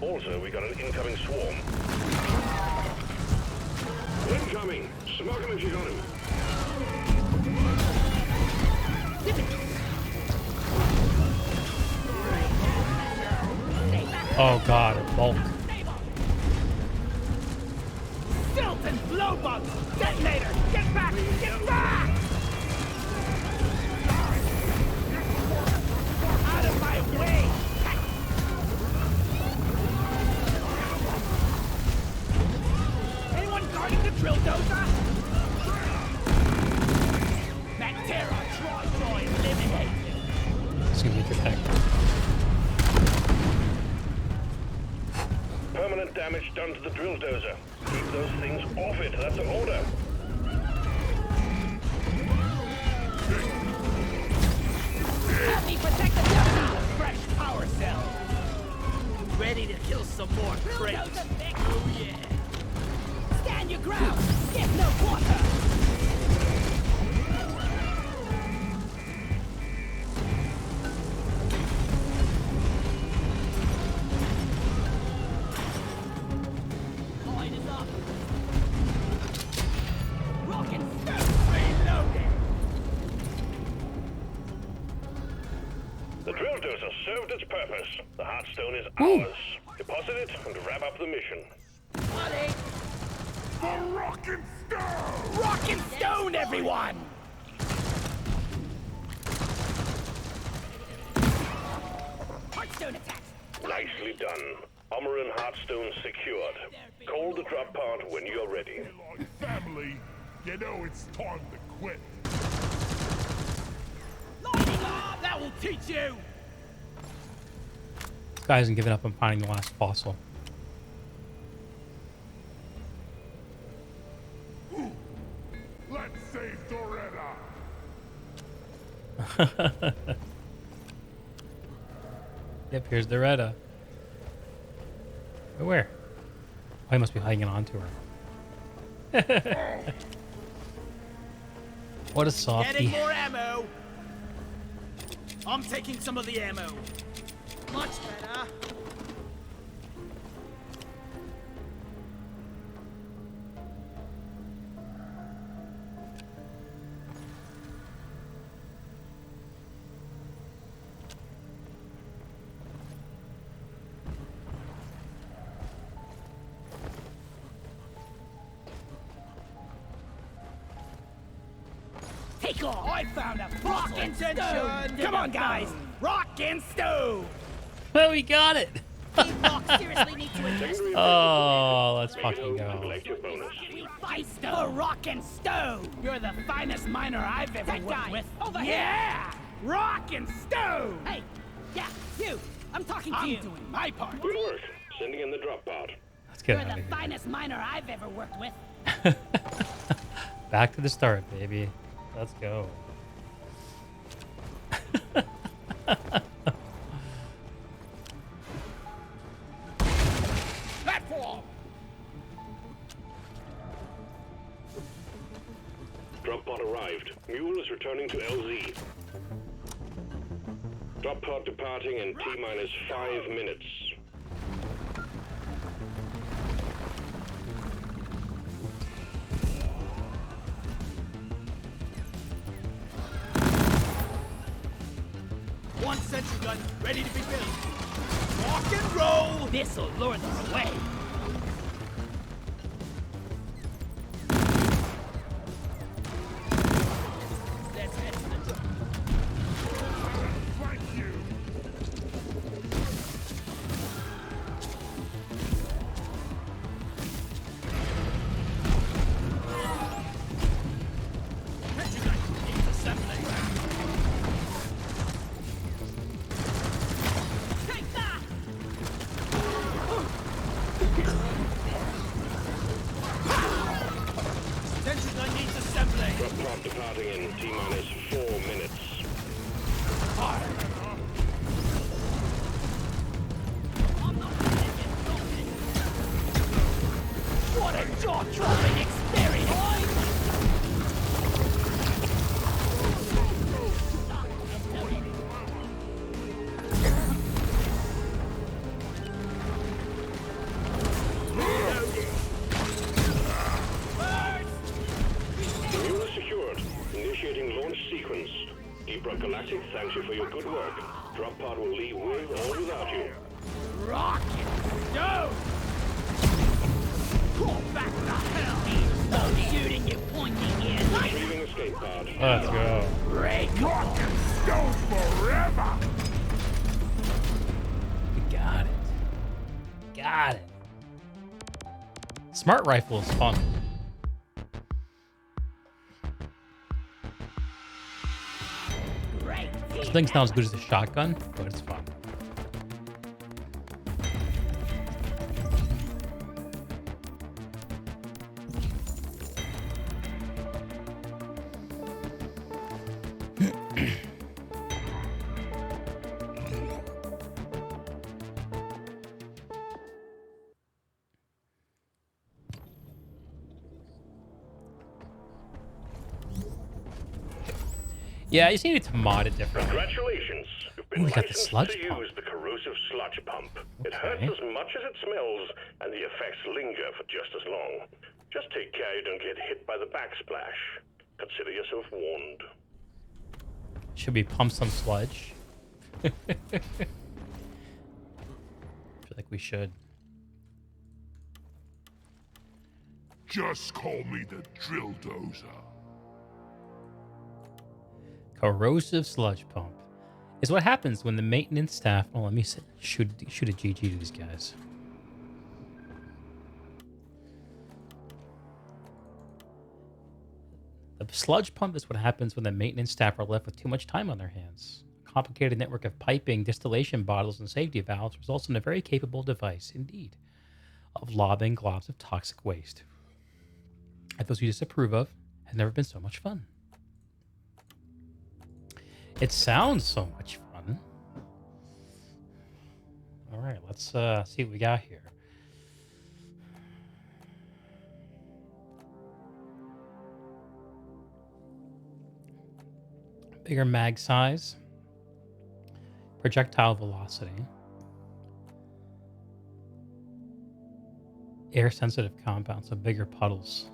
Also, we got an incoming swarm. Incoming! Smoke him if you got him. Oh god, a bulk. Stilton blowbug! Detonator! Get back! Get back! Out of my way! Anyone guarding the drill dozer? Bacteria, try, eliminate! It's gonna be detected. Permanent damage done to the drill dozer. Keep those things off it, that's an order. more crates. Oh yeah. Stand your ground! Get no water! Line is up. Rocket stone! Reloading. The drill dozer served its purpose. The Heartstone is ours. Deposit it and wrap up the mission. Ollie. The Rockin' Stone! Rock and stone, everyone! Heartstone attacks! Nicely done. Armor and Heartstone secured. Call the drop pod when you're ready. Lord family, you know it's time to quit. Lighting up! That will teach you! This guy hasn't given up on finding the last fossil. Let's save Doretta. Yep, here's the Retta. Where? Oh, he must be hanging on to her. What a softie. Getting more ammo. I'm taking some of the ammo. Much better. Take off! I found a Rock fossil. and stone! Come on, guys. Rock and stone. Oh, we got it! Team Rock seriously need to invest. Oh, let's fucking go. Collect your bonus. We fight for rock and stone! You're the finest miner I've ever That worked guy, with. over here. Yeah! Rock and stone! Hey! Yeah, you! I'm talking to I'm you! doing my part. Good work. Sending in the drop pod. Let's get You're out the of here. finest miner I've ever worked with. Back to the start, baby. Let's go. Platform! Drop pod arrived. Mule is returning to LZ. Drop pod departing in T-minus 5 minutes. One sentry gun ready to be built. Rock and roll! This'll lure them away. Let's head to the drop. Thank you. Sentry gun needs assembling. Take that! Sentry gun needs assembling. Drop pod departing in T-minus 4 minutes. What a jaw-dropping experience! Mule is secured. Initiating launch sequence. Deep Rock Galactic thanks you for your good work. Drop pod will leave with or without you. Rock and stone! Crawl back to hell! No shooting, you pointy ears! Retrieving escape pod. Let's go. Break! Rockin' Stone forever! We got it. Got it. Smart rifle is fun. Great! This thing's not as good as the shotgun, but it's fun. Yeah, I just needed to mod it differently. Congratulations. You've been Ooh, we got the licensed sludge to pump. use the corrosive sludge pump. It hurts Okay. as much as it smells, and the effects linger for just as long. Just take care you don't get hit by the backsplash. Consider yourself warned. Should we pump some sludge? I feel like we should. Just call me the drill dozer. Corrosive sludge pump is what happens when the maintenance staff. Oh, let me shoot a GG to these guys. The sludge pump is what happens when the maintenance staff are left with too much time on their hands. A complicated network of piping, distillation bottles, and safety valves results in a very capable device, indeed, of lobbing globs of toxic waste. That those we disapprove of has never been so much fun. It sounds so much fun. All right, let's see what we got here. Bigger mag size. Projectile velocity. Air sensitive compounds, so bigger puddles.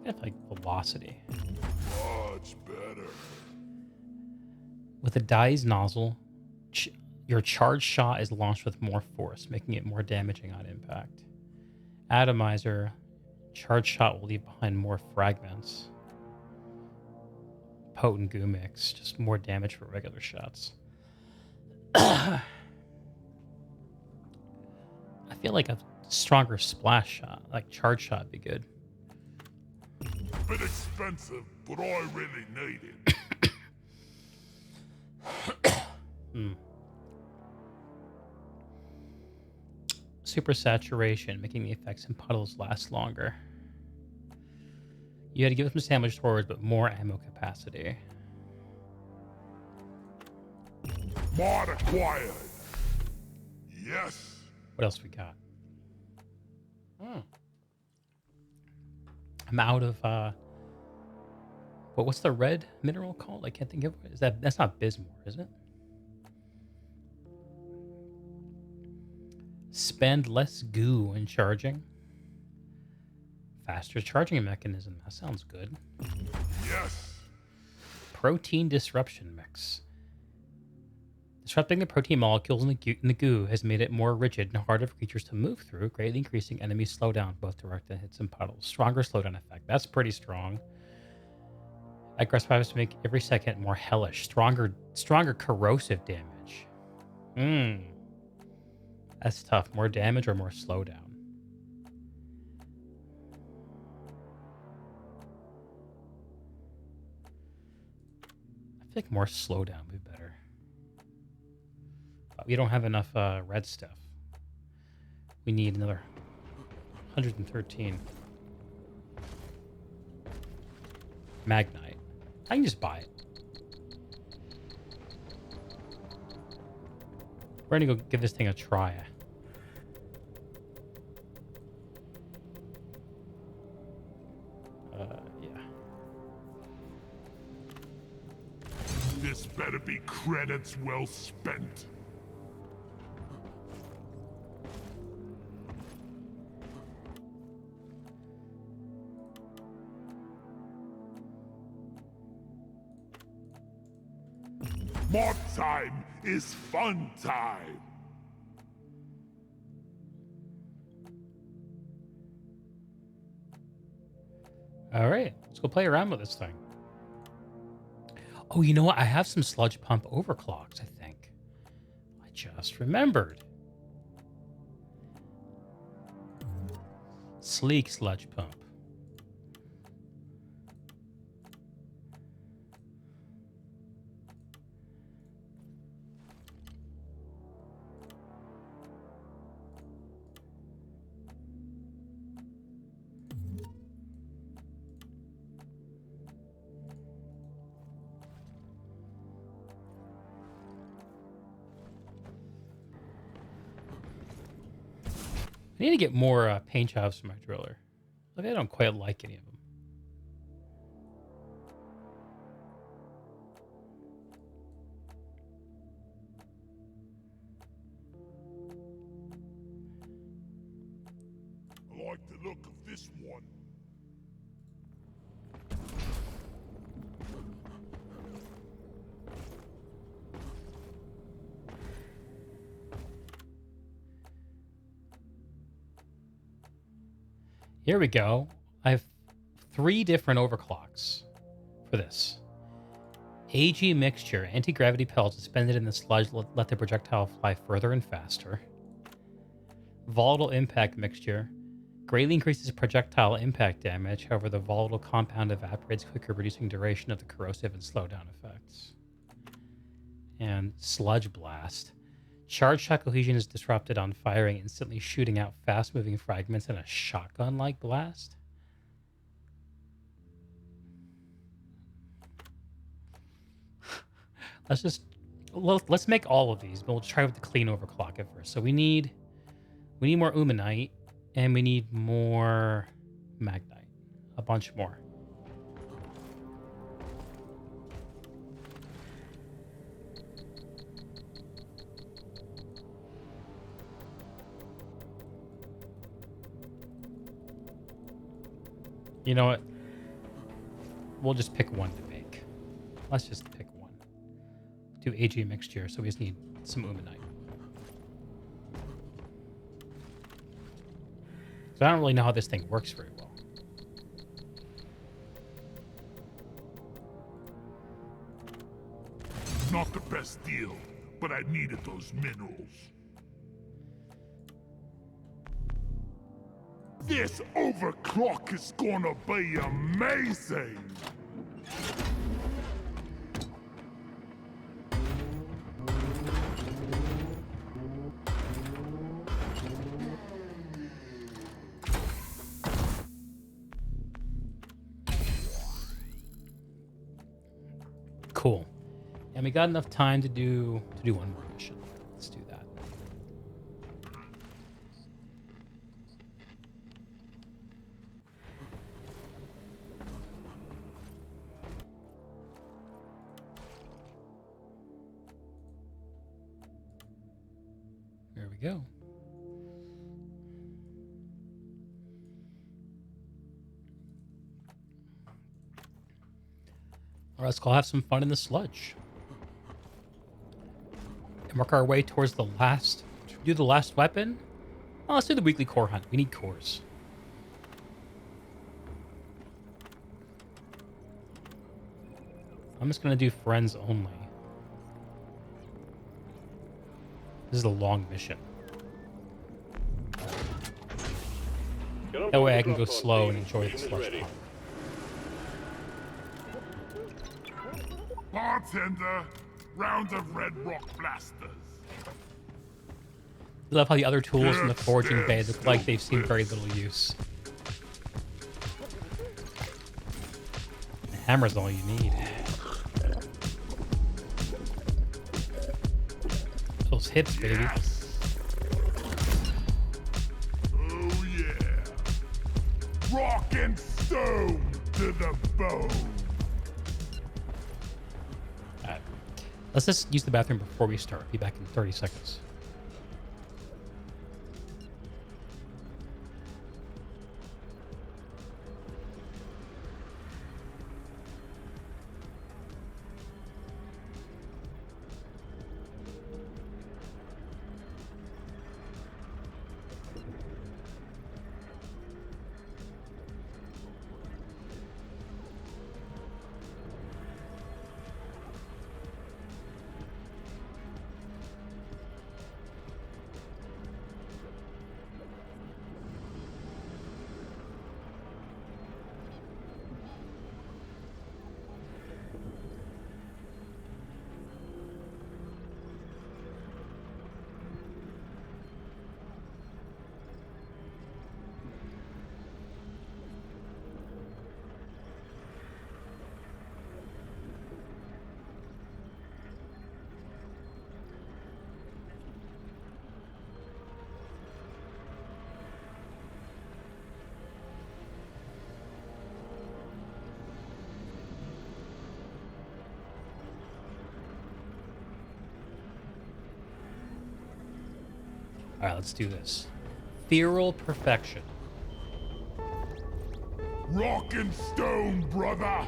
I have like velocity. Much better. With a Dye's nozzle, your charged shot is launched with more force, making it more damaging on impact. Atomizer, charged shot will leave behind more fragments. Potent goo mix, just more damage for regular shots. I feel like a stronger splash shot, like charge shot, would be good. Bit expensive, but I really need it. Super saturation, making the effects in puddles last longer. You had to give them some damage towards, but more ammo capacity. Mod acquired. Yes. What else we got? I'm out of what's the red mineral called? I can't think of it. That's not Bismore, is it? Spend less goo when charging. Faster charging mechanism. That sounds good. Yes. Protein disruption mix. Disrupting the protein molecules in the goo has made it more rigid and harder for creatures to move through, greatly increasing enemy slowdown, both direct hits and puddles. Stronger slowdown effect. That's pretty strong. Aggressive items to make every second more hellish. Stronger corrosive damage. That's tough. More damage or more slowdown? I feel like more slowdown would be better. But we don't have enough red stuff. We need another 113. Magnite. I can just buy it. We're gonna go give this thing a try. Yeah. This better be credits well spent. Mod time is fun time. All right, let's go play around with this thing. Oh, you know what? I have some sludge pump overclocks, I think. I just remembered. Sleek sludge pump. I need to get more paint jobs for my driller. Like, I don't quite like any of them. look of this one. Here we go. I have 3 different overclocks for this. AG mixture. Anti-gravity pellets suspended in the sludge let the projectile fly further and faster. Volatile impact mixture. Greatly increases projectile impact damage. However, the volatile compound evaporates quicker, reducing duration of the corrosive and slowdown effects. And sludge blast. Charge shot cohesion is disrupted on firing, instantly shooting out fast-moving fragments in a shotgun-like blast. Let's make all of these, but we'll try with the clean overclock at first. So we need more Umanite, and we need more Magnite. A bunch more. You know what? We'll just pick one to make. Let's just pick one. Do AG mixture, so we just need some Umanite. So I don't really know how this thing works very well. Not the best deal, but I needed those minerals. This overclock is gonna be amazing! Cool. And we got enough time to do one more mission. Let's do that. There we go. All right, let's go have some fun in the sludge. And work our way towards the last... Do the last weapon? Oh, let's do the weekly core hunt. We need cores. I'm just going to do friends only. This is a long mission. That way I can go slow and enjoy the sludge part. Bartender, round of red rock blasters. I love how the other tools in the forging bay look like they've seen very little use. The hammer's all you need. Those hips, baby. Yes. Oh yeah. Rock and stone to the bone. Alright. Let's just use the bathroom before we start. Be back in 30 seconds. Alright, let's do this. Feral Perfection. Rock and stone, brother!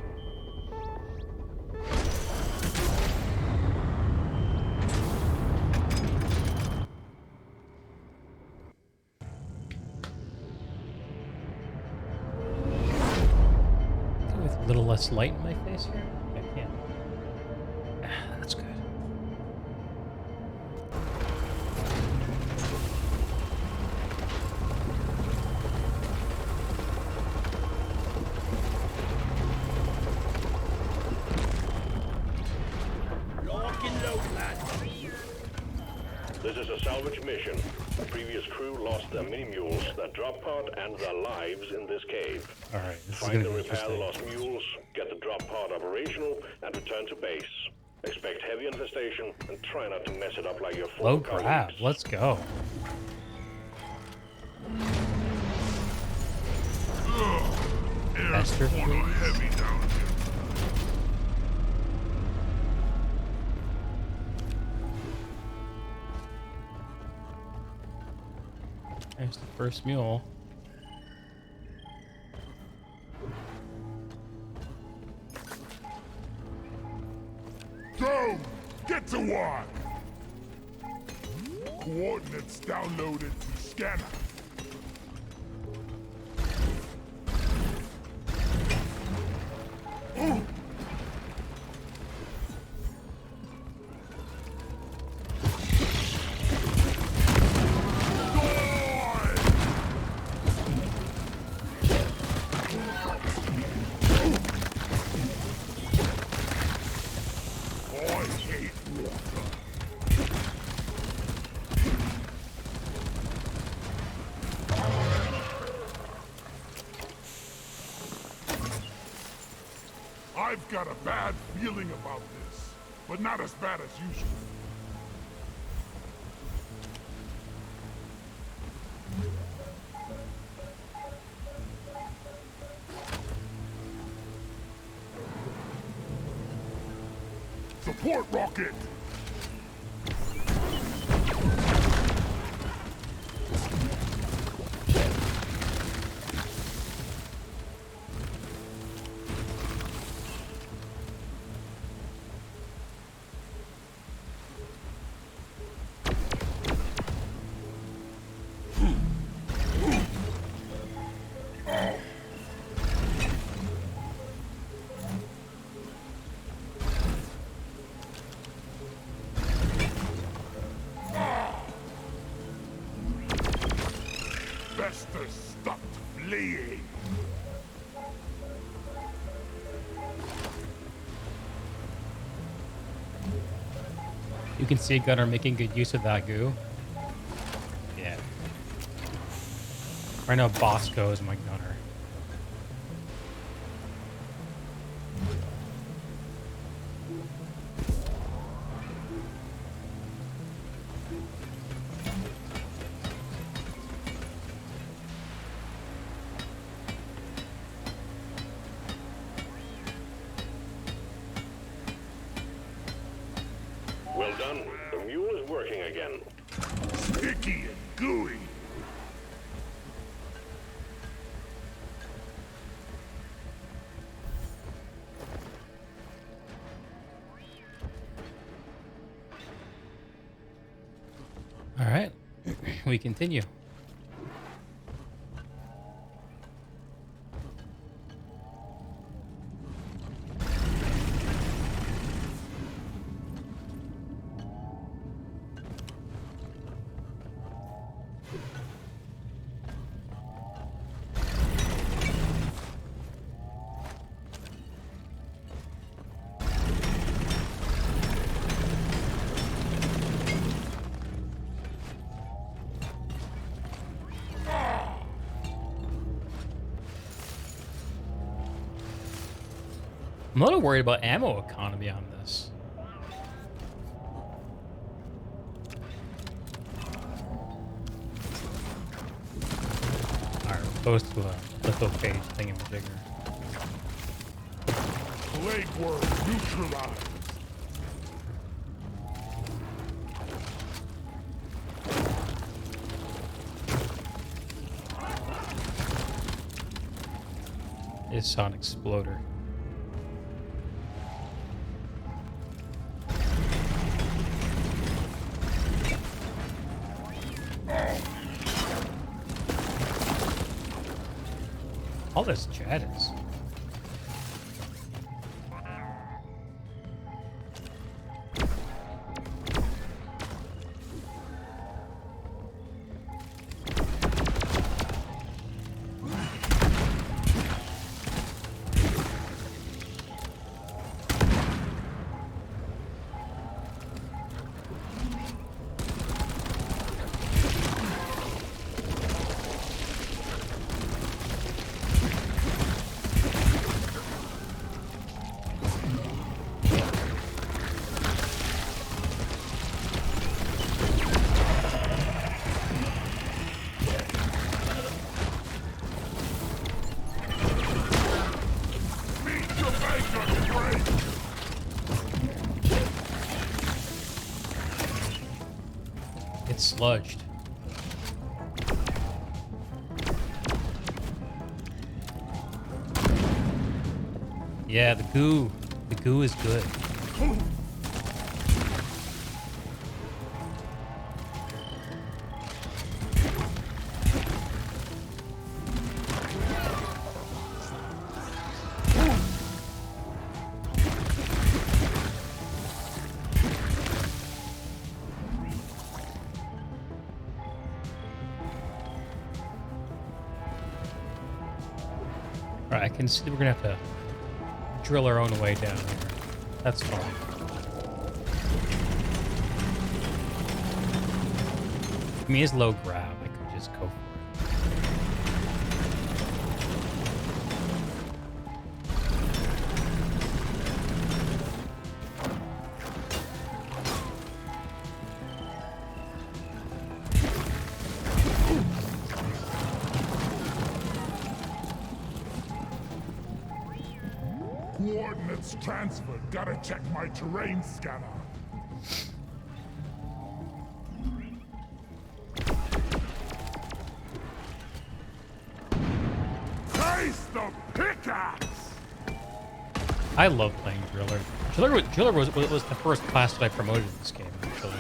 With a little less light in my face here? I can't. That's good. Lock and load, lad. This is a salvage mission. The previous crew lost their mini-mules, their drop pod, and their lives in this cave. Alright, this is Find gonna and be repair the interesting. lost mules, get the drop pod operational, and return to base. Expect heavy infestation, and try not to mess it up like your Low former grab, colleagues. let's go. Air's Esther, full of please. heavy down here. There's the first mule. Go! Get to work! Coordinates downloaded to scanner. Ooh. I hate water. I've got a bad feeling about this, but not as bad as usual. Support rocket! Bester stopped fleeing. You can see Gunner making good use of that goo. Yeah. Right now, Bosco is my Gunner. Well done. The mule is working again. Sticky and gooey. All right, we continue. I'm a little worried about ammo economy on this. Alright, we're close to a litho page thingamajigger. Plague worm neutralized. Is Sonic Exploder. All this jadders. It's sludged. Yeah, the goo is good. Alright, I can see we're gonna have to drill our own way down here. That's fine. I mean, it's low grab. I could just go for it. Coordinates transferred. Gotta check my terrain scanner. Face the pickaxe! I love playing Driller. Driller was the first class that I promoted in this game, actually.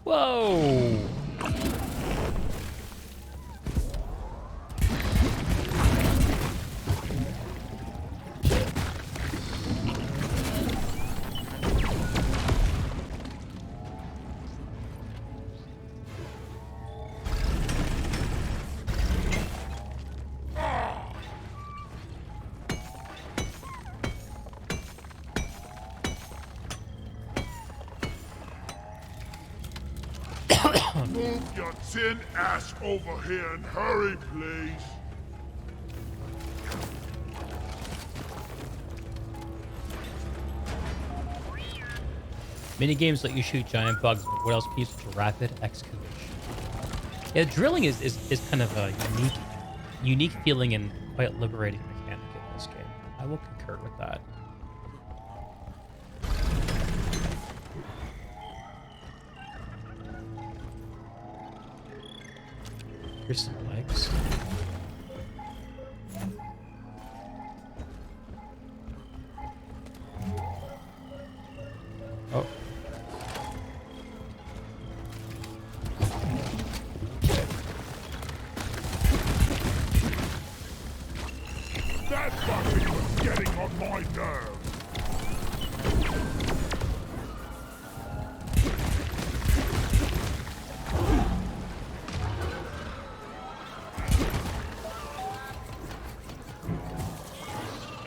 Whoa! Move your tin ass over here and hurry, please. Mini games let you shoot giant bugs, but what else can you use for rapid excavation? Yeah, drilling is kind of a unique feeling and quite liberating mechanic in this game. I will concur with that. Here's some legs. Oh. That fucking was getting on my nerves.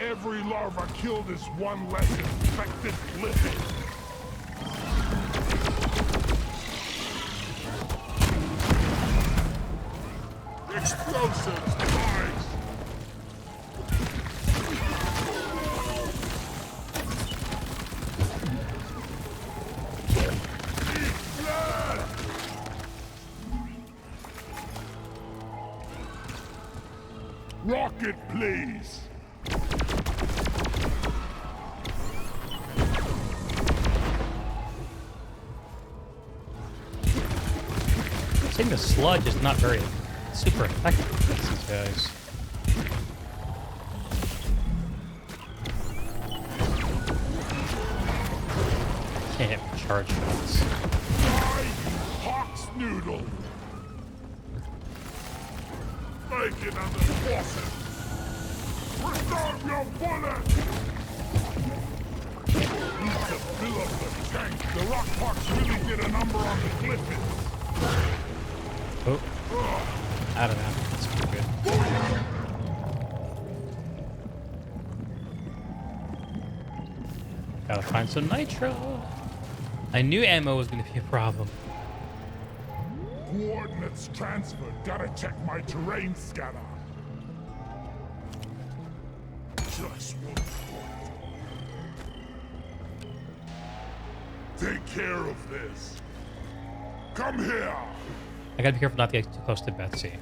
Every larva killed is one less infected living. Explosives, guys! Eat blood! Rocket, please! I think the sludge is not very super effective against these guys. Can't hit with charge shots. Hawk's noodle! Make it under faucet! Reserve your bullets! Need to fill up the tank. The rock pox really did a number on the Clifford. Oh. I don't know. That's pretty good. Gotta find some nitro. I knew ammo was gonna be a problem. Coordinates transferred. Gotta check my terrain scanner. Just one point. Take care of this. Come here. I gotta be careful not to get too close to Betsy.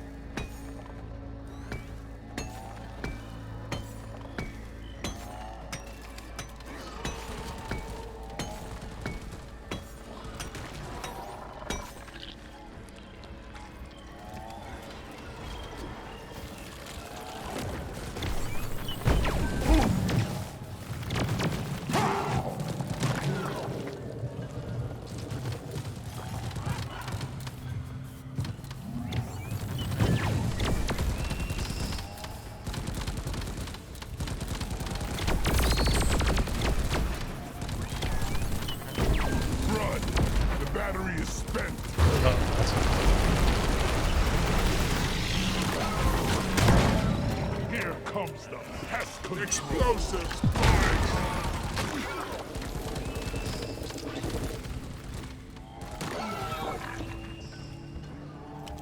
Explosives,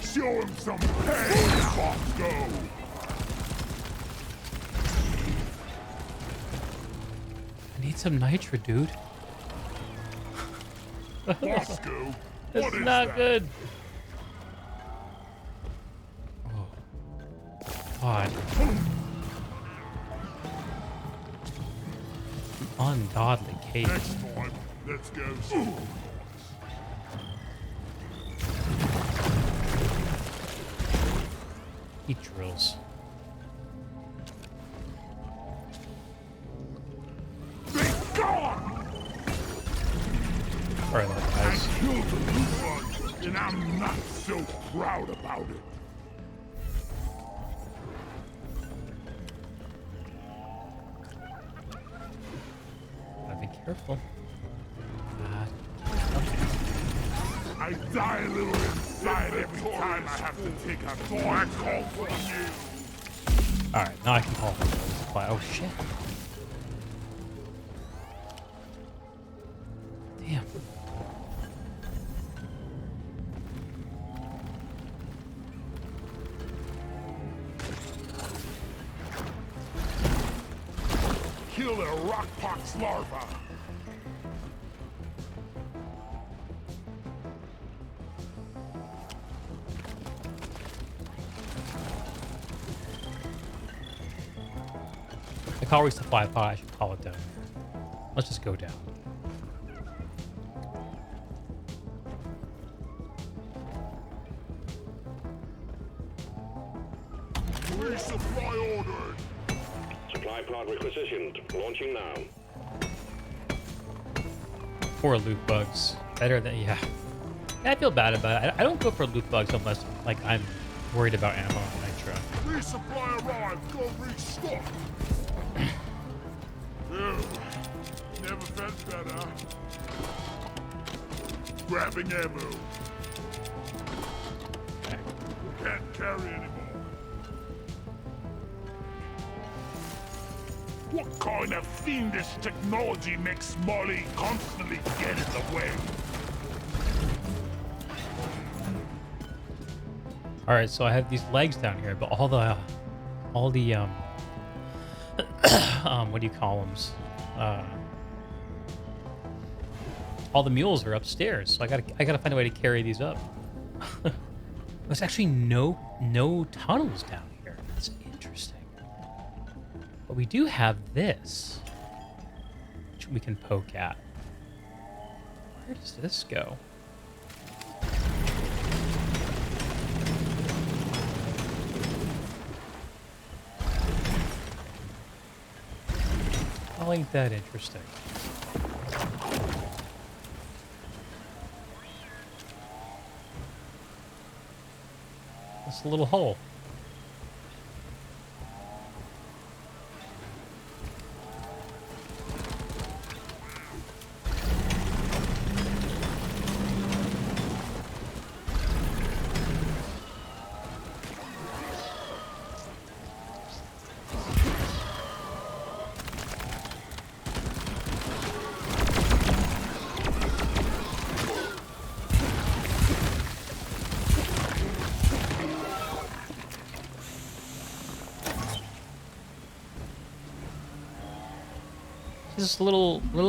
show him some pain, Bosco! I need some nitro, dude. Bosco, That's what is not that? good. Oh. God. Ungodly cake. Next time, let's go. He drills. Be gone! Sorry about that, I guys. killed the loot bug, and I'm not so proud about it. Gotta be careful. I die a little inside every time I have to take a black hole from you. Alright, now I can call for supply. Oh shit. Damn. Kill a rockpox larva. I call resupply pod, I should call it down. Let's just go down. Resupply ordered. Supply pod requisitioned. Launching now. Poor loot bugs. Better than, yeah. I feel bad about it. I don't go for loot bugs unless, like, I'm worried about ammo and nitro. Resupply arrived. Go restock. Never felt better. Grabbing ammo. Okay. Can't carry anymore. What kind of fiendish technology makes Molly constantly get in the way? All right, so I have these legs down here, but all the what do you call them? All the mules are upstairs, so I gotta find a way to carry these up. There's actually no tunnels down here. That's interesting. But we do have this, which we can poke at. Where does this go? Oh, ain't that interesting? It's a little hole.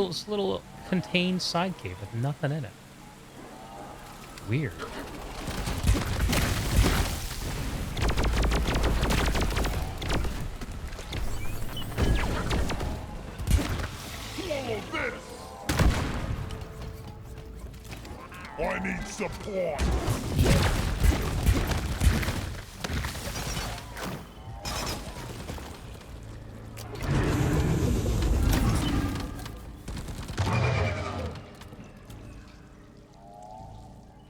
This little contained side cave with nothing in it. Weird. Swallow this! I need support!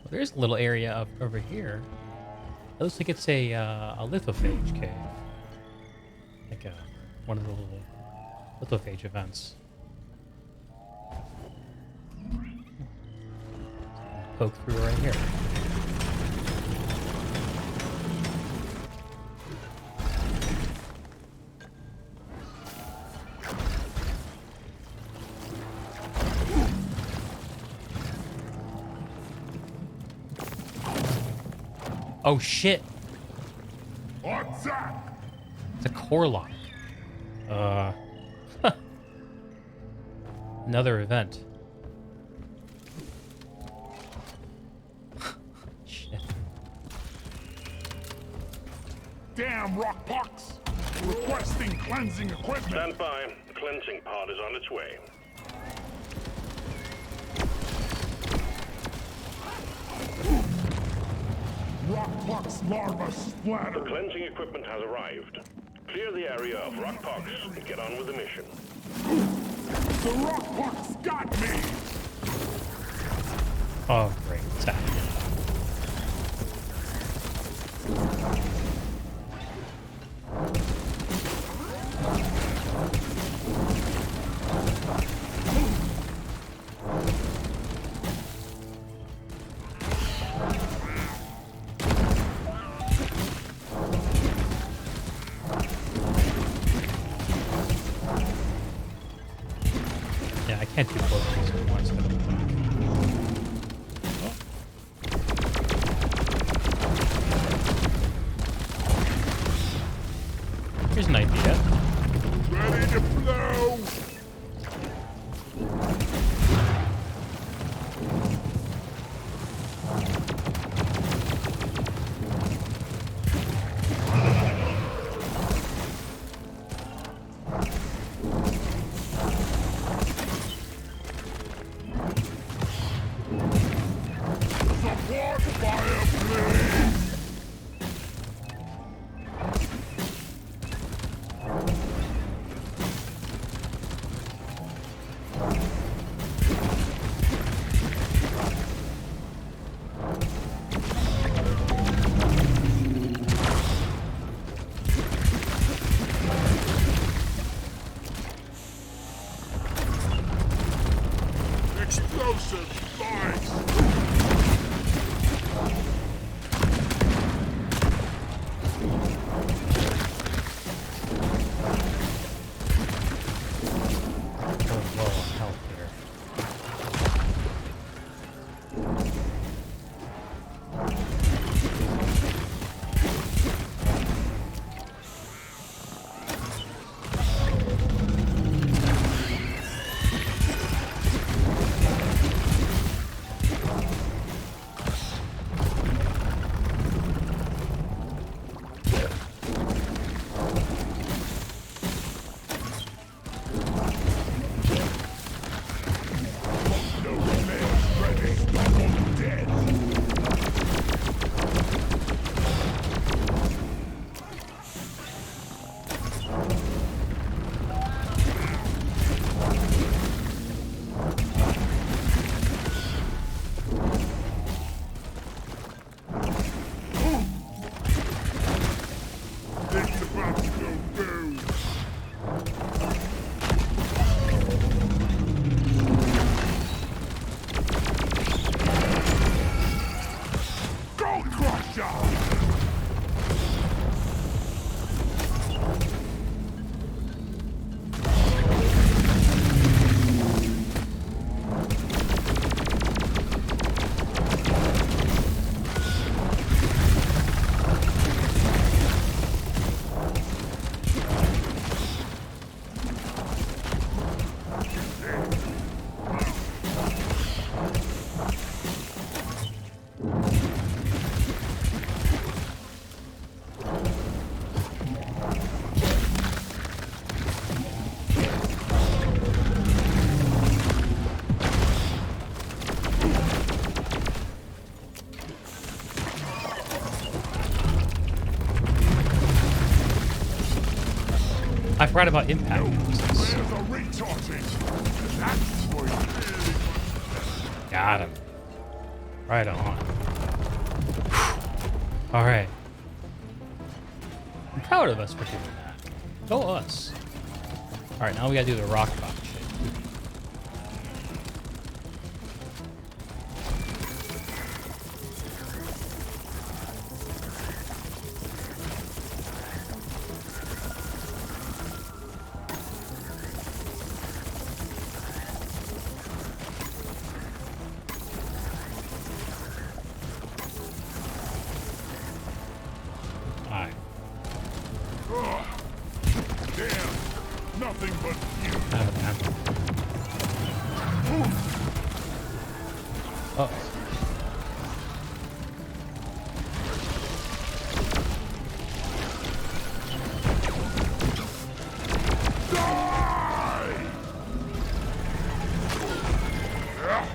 Well, there's a little area up over here. It looks like it's a lithophage cave. Like one of the little lithophage events. Poke through right here. Oh shit! Attack! It's a core lock. Another event. Shit. Damn rock pox! Requesting cleansing equipment! Stand by. The cleansing pod is on its way. Rock pox larva The splatter! cleansing equipment has arrived. Clear the area of rock pox and get on with the mission. The rock pox got me! Oh great. Attack. Yeah, I can't do both of these at once. Here's an idea. Ready to blow! Support fire, please! Explosive device! forgot about impact. Where's a recharging? That's where you really Got him. Right on. All right. I'm proud of us for doing that. Go us. All right, now we gotta do the rock box shit. All right. Ugh. Damn. Nothing but you. Oh. Die! Yeah.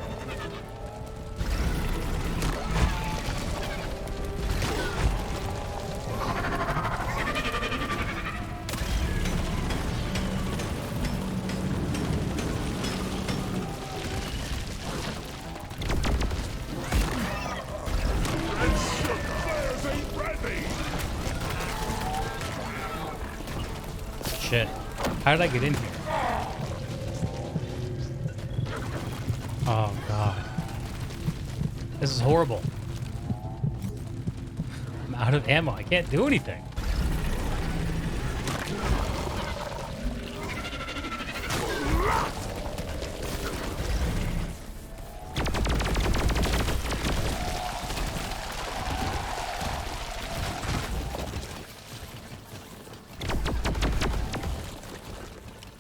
And sugar flares ain't ready. Shit. How did I get in here? Oh, God. This is horrible. I'm out of ammo. I can't do anything.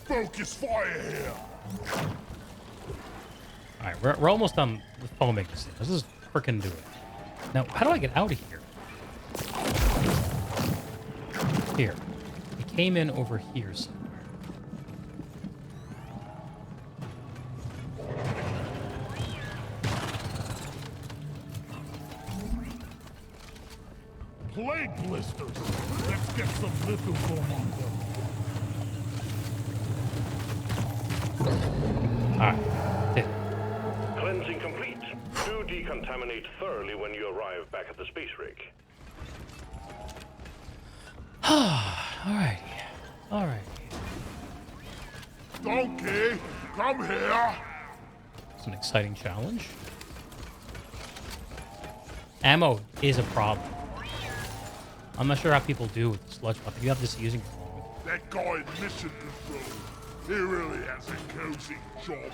Focus fire here. All right, we're almost done with foaming this thing. Let's just frickin' do it. Now, how do I get out of here? Here. It came in over here somewhere. Plague blisters. Let's get some little foam on them. Alright. Yeah. Cleansing complete. Do decontaminate thoroughly when you arrive back at the space rig. Alrighty. Alrighty. Donkey, come here. It's an exciting challenge. Ammo is a problem. I'm not sure how people do with the sludge weapon. You have this using it wrong. That guy in mission control, he really has a cozy job.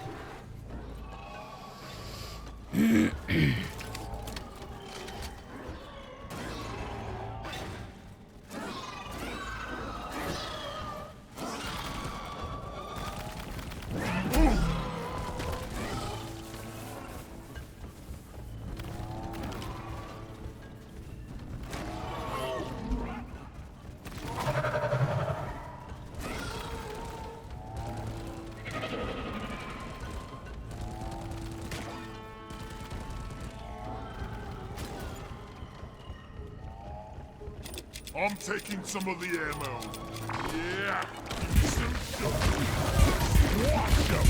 I'm taking some of the ammo. Yeah. Watch out.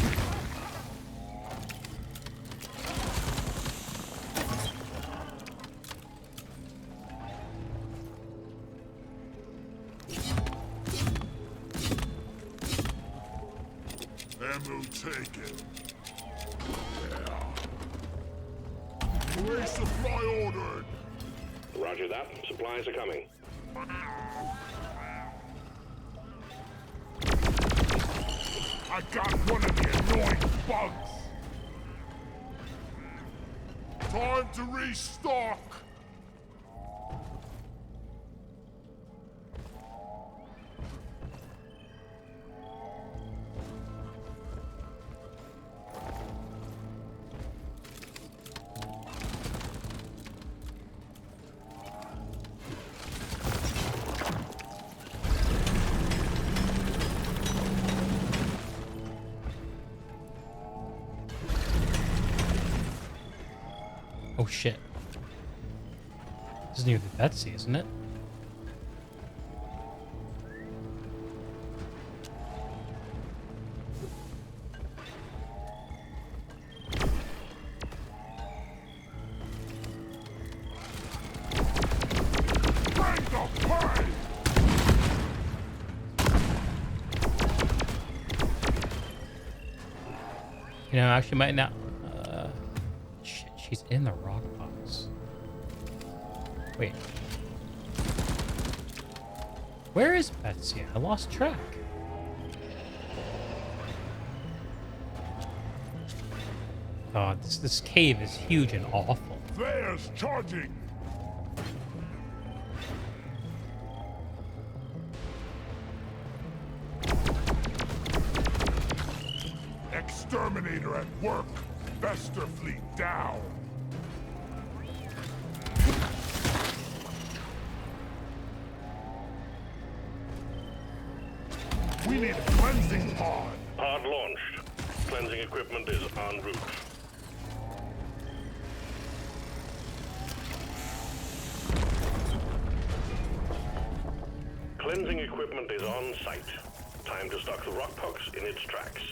Ammo taken. Yeah. Resupply ordered. Roger that. Supplies are coming. I got one of the annoying bugs. Time to restock. Oh shit. This is near the Betsy, isn't it? You know, actually might not. Shit, she's in the rock box. Wait. Where is Betsy? I lost track. God, this cave is huge and awful. Flares charging! Exterminator at work! Vester fleet down! We need a cleansing pod! Pod launched. Cleansing equipment is en route. Cleansing equipment is on site. Time to stock the rockpox in its tracks.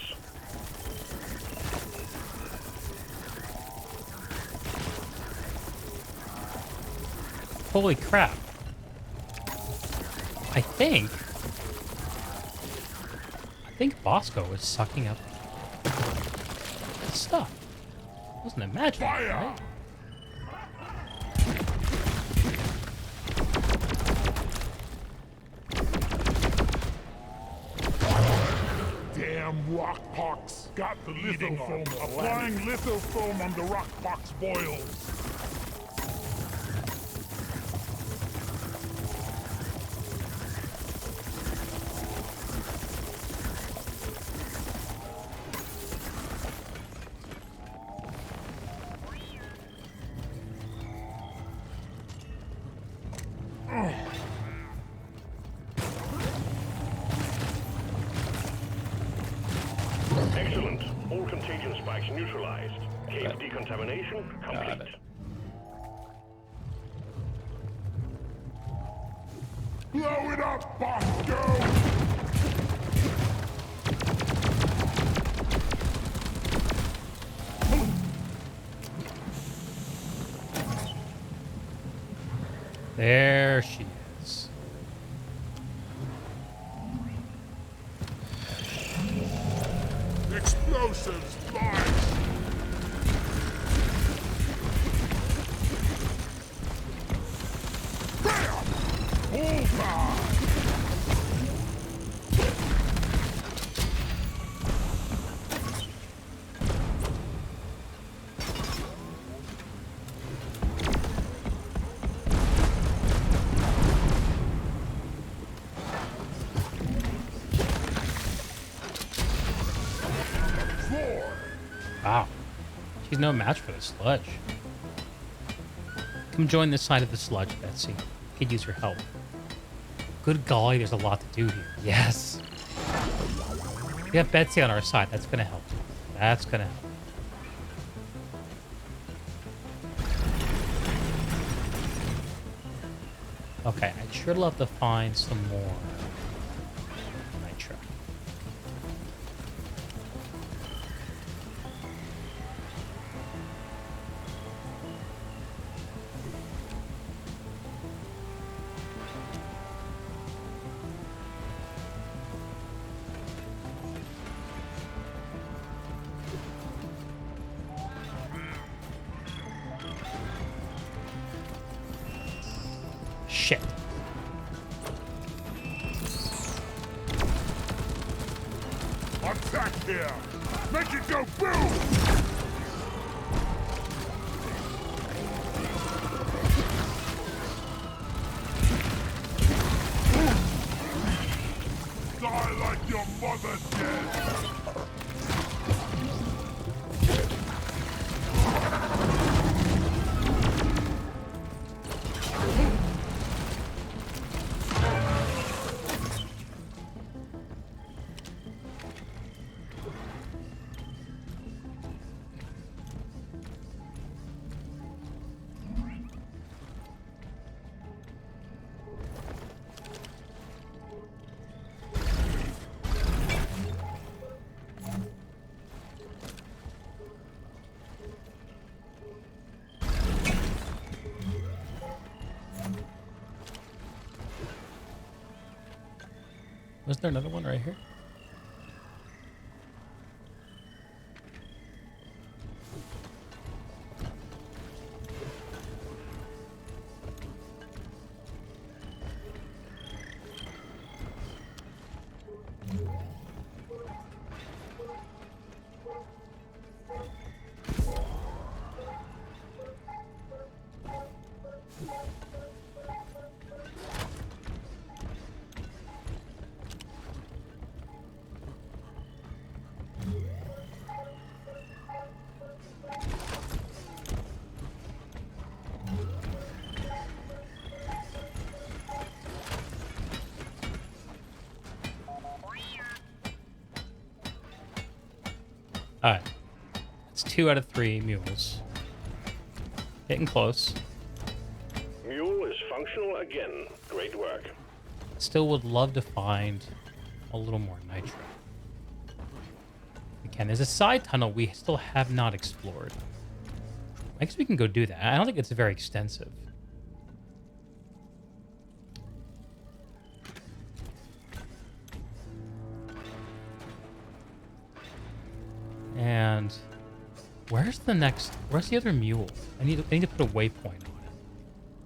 Holy crap. I think Bosco is sucking up stuff. Wasn't imagining, right? Damn rockpox! Got the lithofoam. Applying lithofoam on the rockpox boils. Excellent. All contagion spikes neutralized. Cave decontamination complete. Blow it up, Bosco! There she is. Explosives, lights! Bam! Bullseye! Wow. She's no match for the sludge. Come join this side of the sludge, Betsy. Could use your help. Good golly, there's a lot to do here. Yes. We have Betsy on our side. That's gonna help. That's gonna help. Okay, I'd sure love to find some more nitro. Shit. Attack here! Make it go boom! Die like your mother did! Was there another one right here? Alright. It's 2 out of 3 mules. Getting close. Mule is functional again. Great work. Still would love to find a little more nitro. Again, there's a side tunnel we still have not explored. I guess we can go do that. I don't think it's very extensive. And where's the other mule? I need to put a waypoint on it.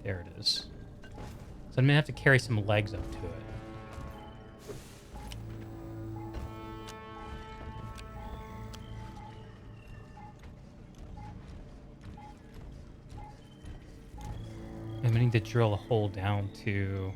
There it is. So I'm gonna have to carry some legs up to it. And we need to drill a hole down to...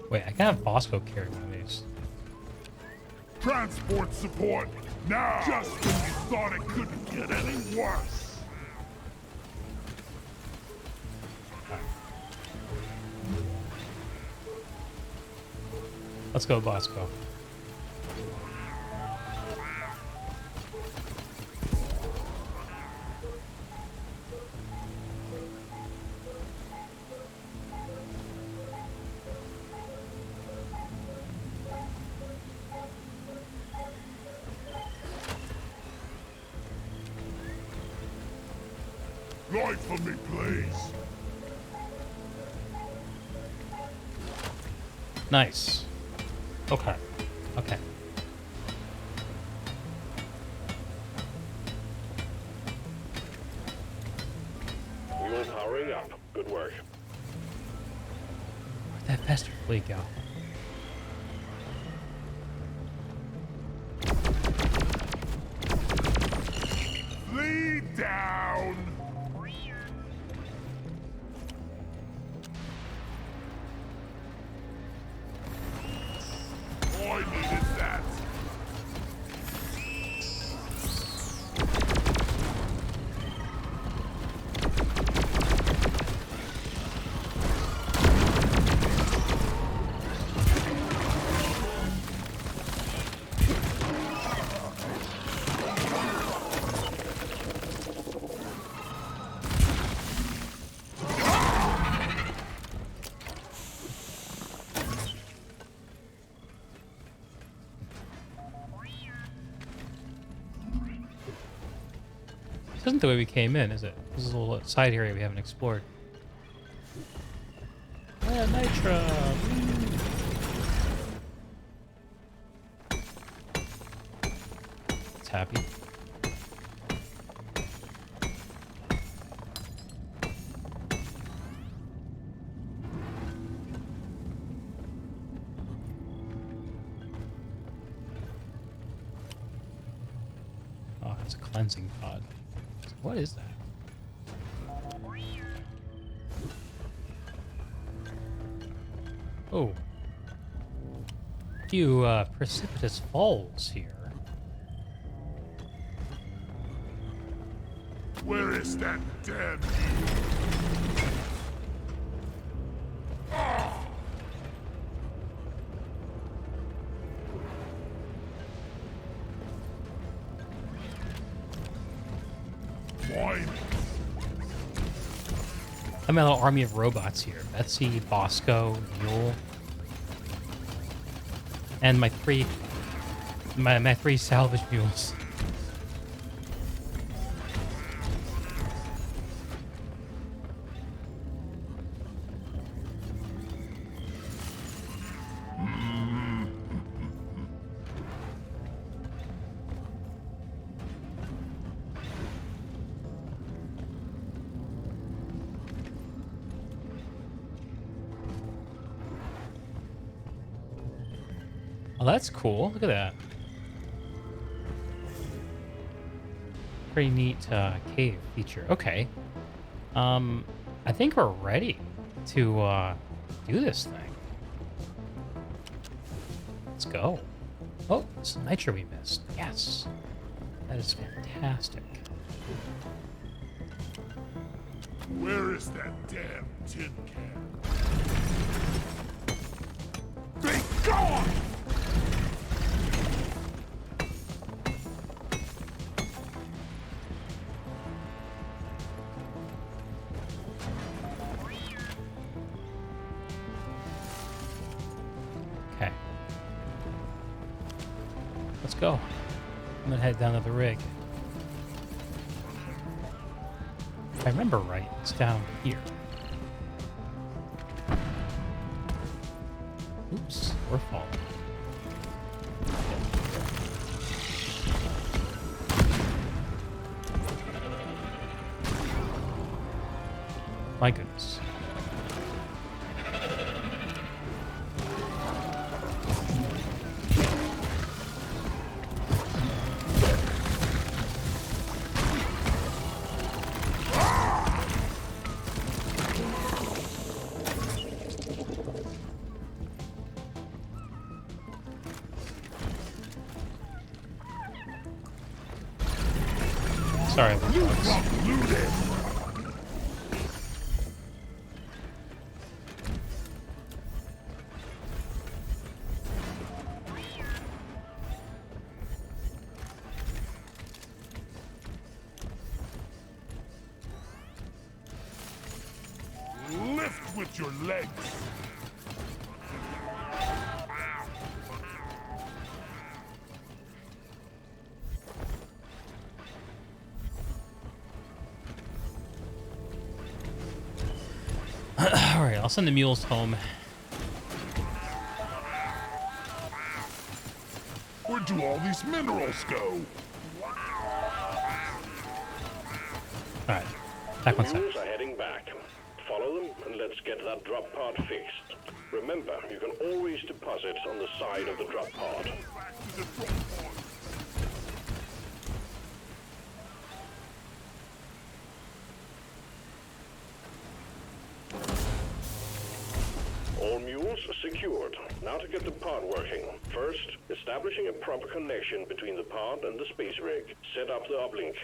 Wait, I can have Bosco carry one of these. Transport support, now! Just when you thought it couldn't get any worse! Let's go, Bosco. Light for me, please! Nice. Okay. Okay. Mule powering up. Good work. Where'd that bastard flea go? Flee down! I needed that. This isn't the way we came in, is it? This is a little side area we haven't explored. Yeah, nitro! It's happy. Oh, it's a cleansing pod. What is that? Oh. Few precipitous falls here. Where is that dead? Why? I'm a little army of robots here. Betsy, Bosco, Mule, and my three salvage mules. Oh, that's cool. Look at that. Pretty neat cave feature. Okay. I think we're ready to do this thing. Let's go. Oh, some nitro we missed. Yes. That is fantastic. Where is that damn tin can? Be gone! Okay. Let's go. I'm gonna head down to the rig. If I remember right, it's down here. Oops, we're falling. My goodness. Sorry, folks. Lift with your legs. All right, I'll send the mules home. Where'd do all these minerals go? All right, back on The site. mules are heading back. Follow them and let's get that drop pod fixed. Remember, you can always deposit on the side of the drop pod. Back to the drop pod. All mules secured. Now to get the pod working. First, establishing a proper connection between the pod and the space rig. Set up the uplink.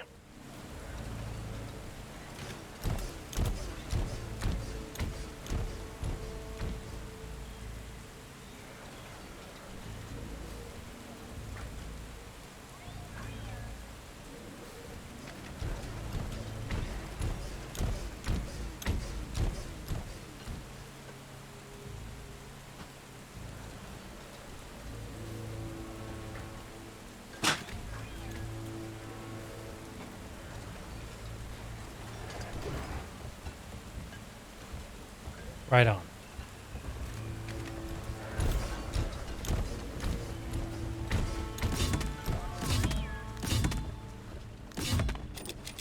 Right on.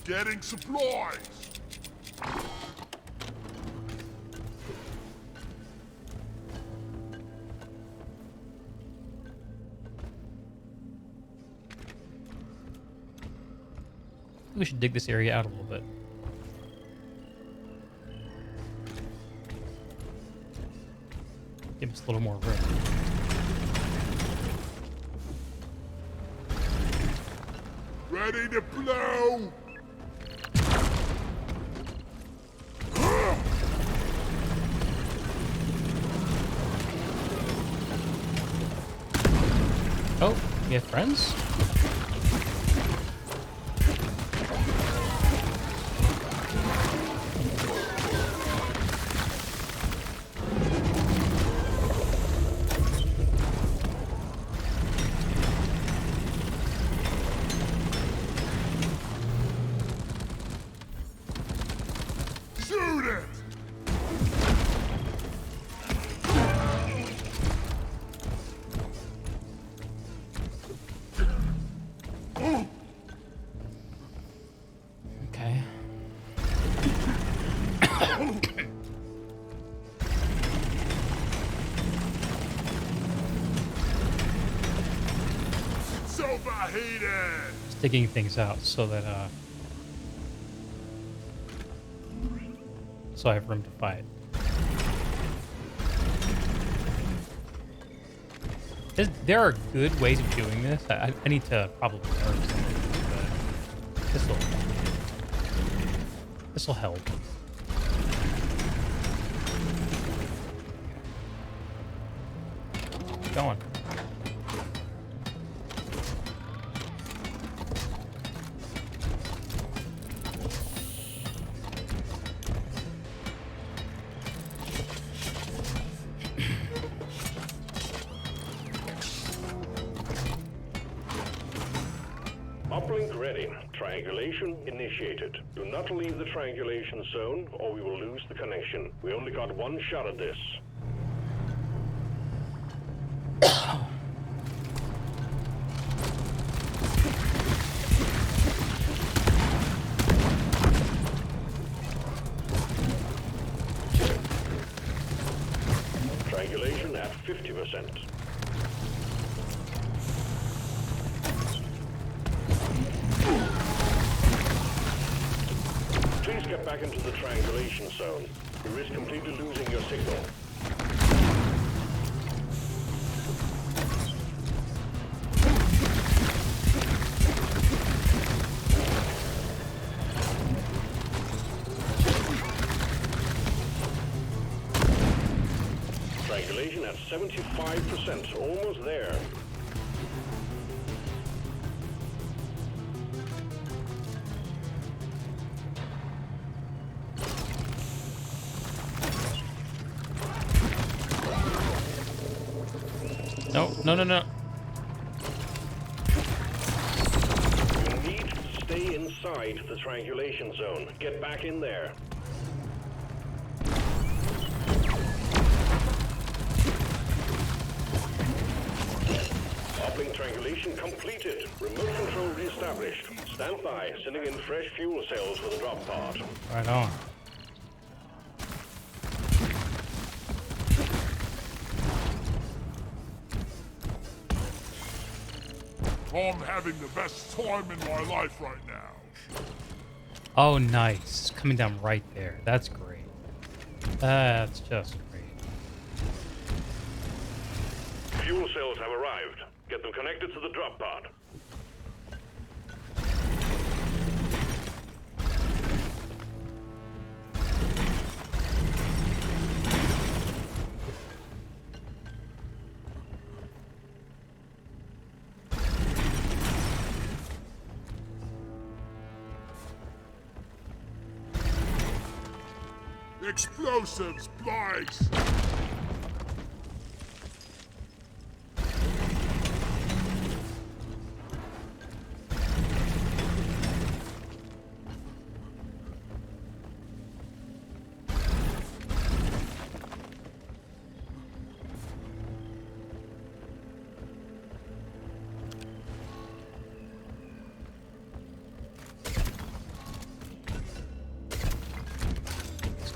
Getting supplies. We should dig this area out a little bit. Give us a little more room. Ready to blow. Oh, you have friends? Shoot it. hate it. Just digging things out so that so I have room to fight. There are good ways of doing this. I need to probably learn something, but this'll help. Keep going. Uplink ready. Triangulation initiated. Do not leave the triangulation zone or we will lose the connection. We only got one shot at this. Triangulation at 50%. Please get back into the triangulation zone. You risk completely losing your signal. Triangulation at 75%, almost there. No, no, no, no. You need to stay inside the triangulation zone. Get back in there. Uplink triangulation completed. Remote control reestablished. Stand by, sending in fresh fuel cells for the drop pod. Right on. I'm having the best time in my life right now. Oh, nice. Coming down right there. That's great. That's just great. Fuel cells have arrived. Get them connected to the drop pod. Explosives, Frags!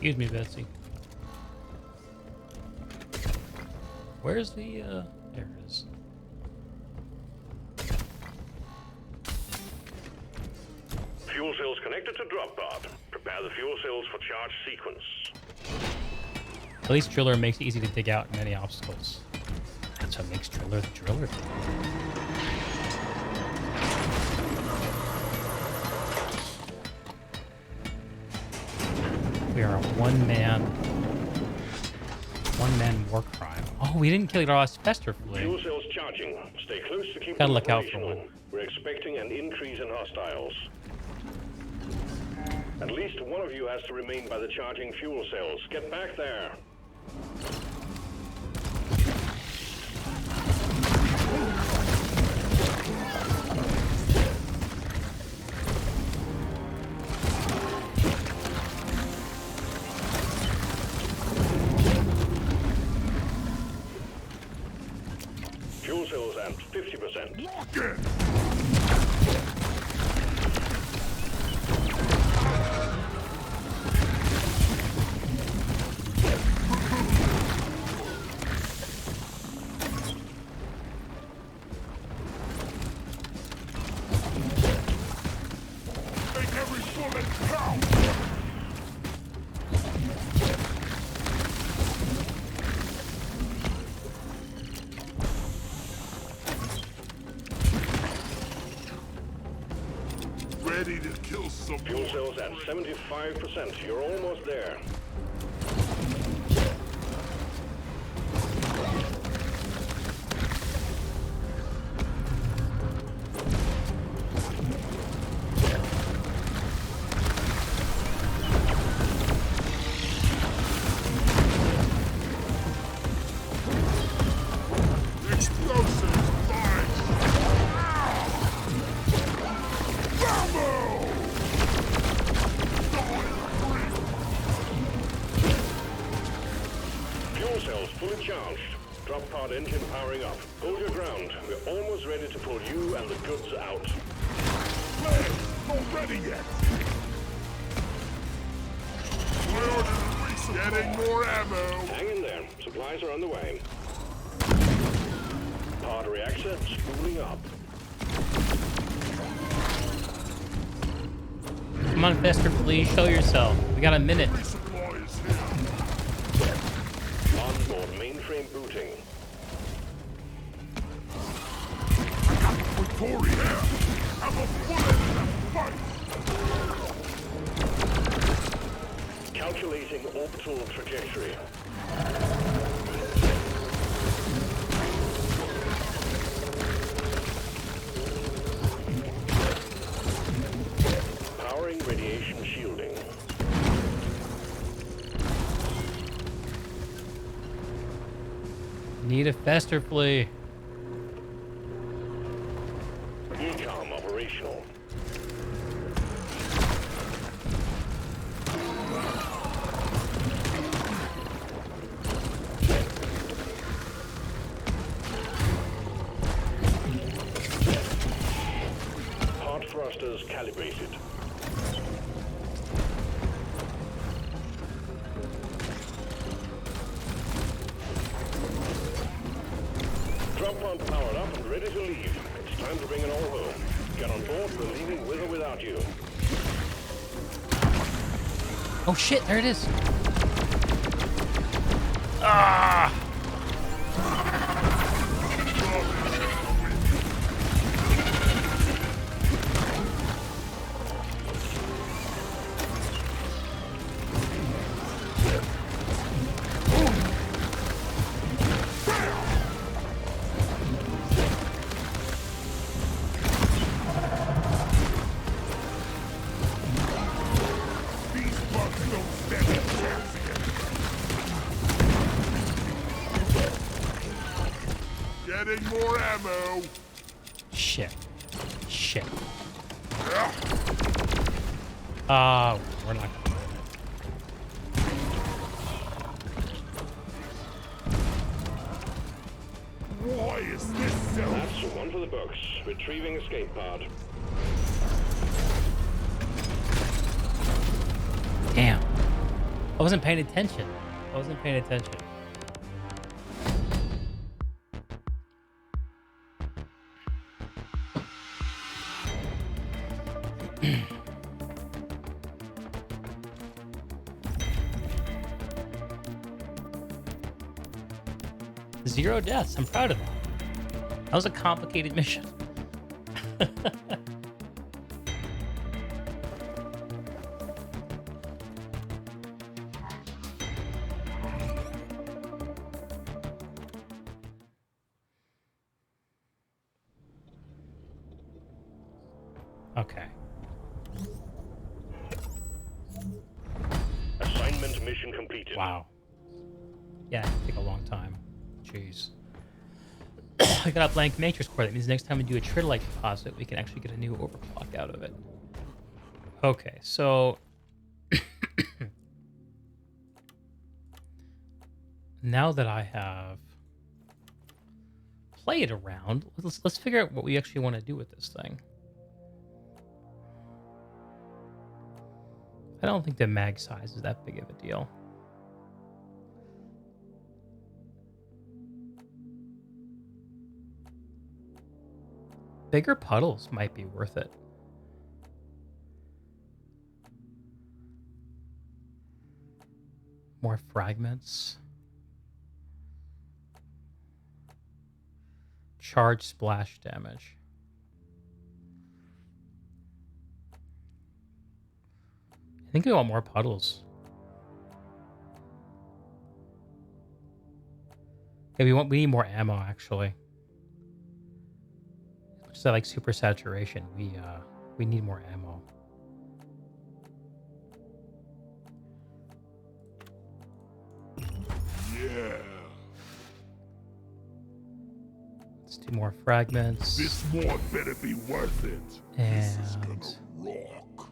Excuse me, Betsy. Where's the, there it is. Fuel cells connected to drop pod. Prepare the fuel cells for charge sequence. At least Driller makes it easy to dig out many obstacles. That's what makes Driller the Driller. We are a one-man war crime. Oh, we didn't kill our asbestos flea. Fuel cells charging. Stay close to keep Gotta them look out for operational. one. We're expecting an increase in hostiles. At least one of you has to remain by the charging fuel cells. Get back there. Fuel cells at 50%. Lock it! some Fuel cells at 75%. You're almost there. explosives! Fire! Rambo! Fuel cells fully charged. Drop pod engine powering up. Hold your ground. We're almost ready to pull you and the goods out. Hey, not ready yet! Getting more ammo! Hang in there. Supplies are on the way. Pod reactor spooling up. Come on, Fester, please show yourself. We got a minute. Resupply is here! Onboard mainframe booting. Victoria! Have a bullet in the fight! Calculating orbital trajectory. Powering radiation shielding. Need a Fester flea. Ecom operational. Hot thrusters calibrated. Drop pod powered up and ready to leave. It's time to bring it all home. Get on board, we're leaving with or without you. Oh shit, there it is. Ah! These bugs don't stand a chance against me. Getting more ammo! Shit. Shit. Yeah. We're not gonna win. Why is this so? That's one for the books. Retrieving escape pod. Damn. I wasn't paying attention. I wasn't paying attention. Zero deaths. I'm proud of that. That was a complicated mission. Okay. Assignment mission completed. Wow. Yeah, it take a long time. Jeez. I got a blank matrix core. That means next time we do a tridolite deposit, we can actually get a new overclock out of it. Okay, so now that I have played around, let's figure out what we actually want to do with this thing. I don't think the mag size is that big of a deal. Bigger puddles might be worth it. More fragments. Charge splash damage. I think we want more puddles. Yeah, we need more ammo actually. Just that like super saturation. We need more ammo. Yeah. Let's do more fragments. This more better be worth it. This is gonna rock.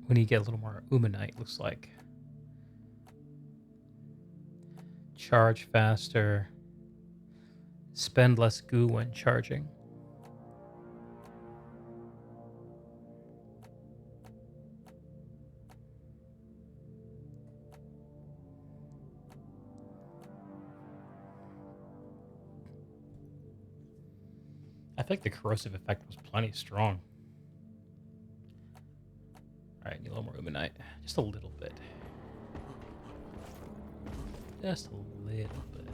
We need to get a little more umanite, looks like. Charge faster. Spend less goo when charging. I think the corrosive effect was plenty strong. Alright, need a little more umanite. Just a little bit. Just a little bit.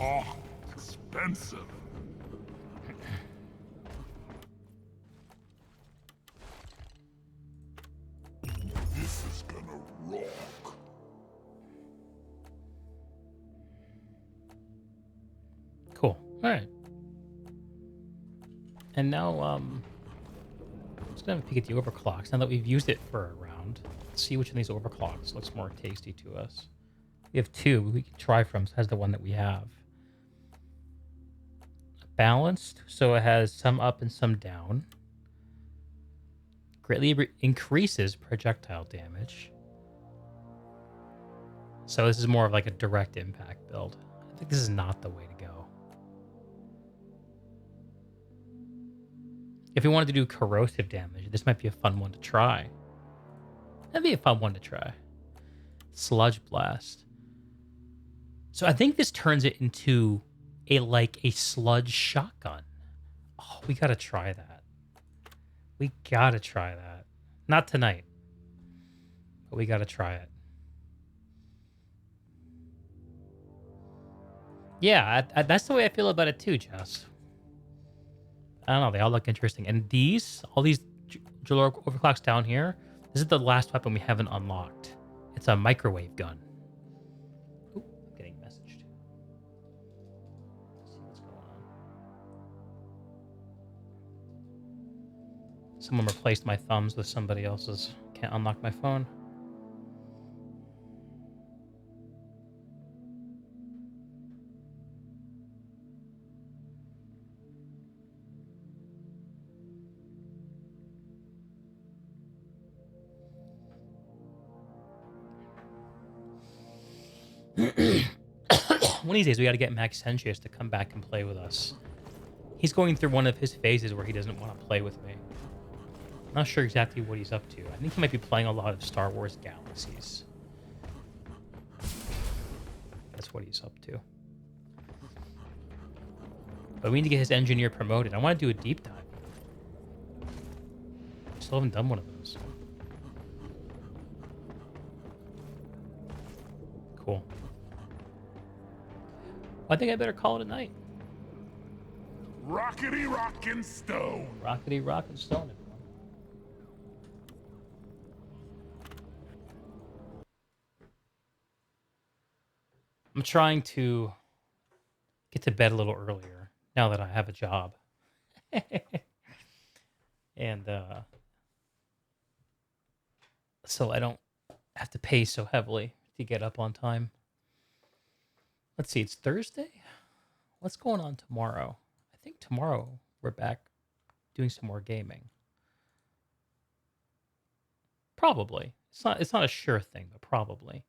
Oh, expensive. This is gonna rock. Cool. Alright. And now, let's have a peek at the overclocks. Now that we've used it for a round, let's see which of these overclocks looks more tasty to us. We have two we can try from, so that's the one that we have. Balanced, so it has some up and some down. Greatly increases projectile damage. So this is more of like a direct impact build. I think this is not the way to go. If you wanted to do corrosive damage, this might be a fun one to try. That'd be a fun one to try. Sludge Blast. So I think this turns it into a sludge shotgun. Oh, we gotta try that. We gotta try that. Not tonight, but we gotta try it. Yeah, that's the way I feel about it too, Jess. I don't know. They all look interesting. And all these Jalor overclocks down here, this is the last weapon we haven't unlocked. It's a microwave gun. Ooh, I'm getting messaged. Let's see what's going on. Someone replaced my thumbs with somebody else's. Can't unlock my phone. One of these days, we got to get Maxentius to come back and play with us. He's going through one of his phases where he doesn't want to play with me. I'm not sure exactly what he's up to. I think he might be playing a lot of Star Wars Galaxies. That's what he's up to. But we need to get his engineer promoted. I want to do a deep dive. Still haven't done one of those. Cool. I think I better call it a night. Rockety rockin' stone. Rockety rockin' stone, everyone. I'm trying to get to bed a little earlier now that I have a job. And so I don't have to pay so heavily to get up on time. Let's see, it's Thursday? What's going on tomorrow? I think tomorrow we're back doing some more gaming. Probably. It's not a sure thing, but probably.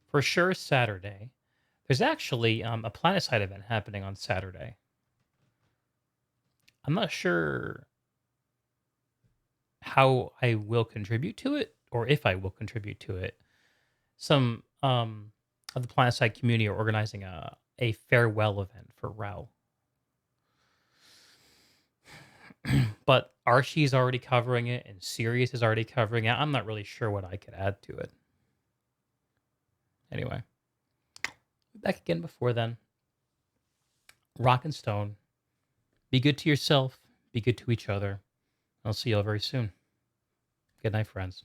For sure Saturday. There's actually a Planetside event happening on Saturday. I'm not sure how I will contribute to it, or if I will contribute to it. Some of the Planetside community are organizing a farewell event for Rao. But Archie's already covering it, and Sirius is already covering it. I'm not really sure what I could add to it. Anyway, be back again before then. Rock and stone. Be good to yourself. Be good to each other. I'll see you all very soon. Good night, friends.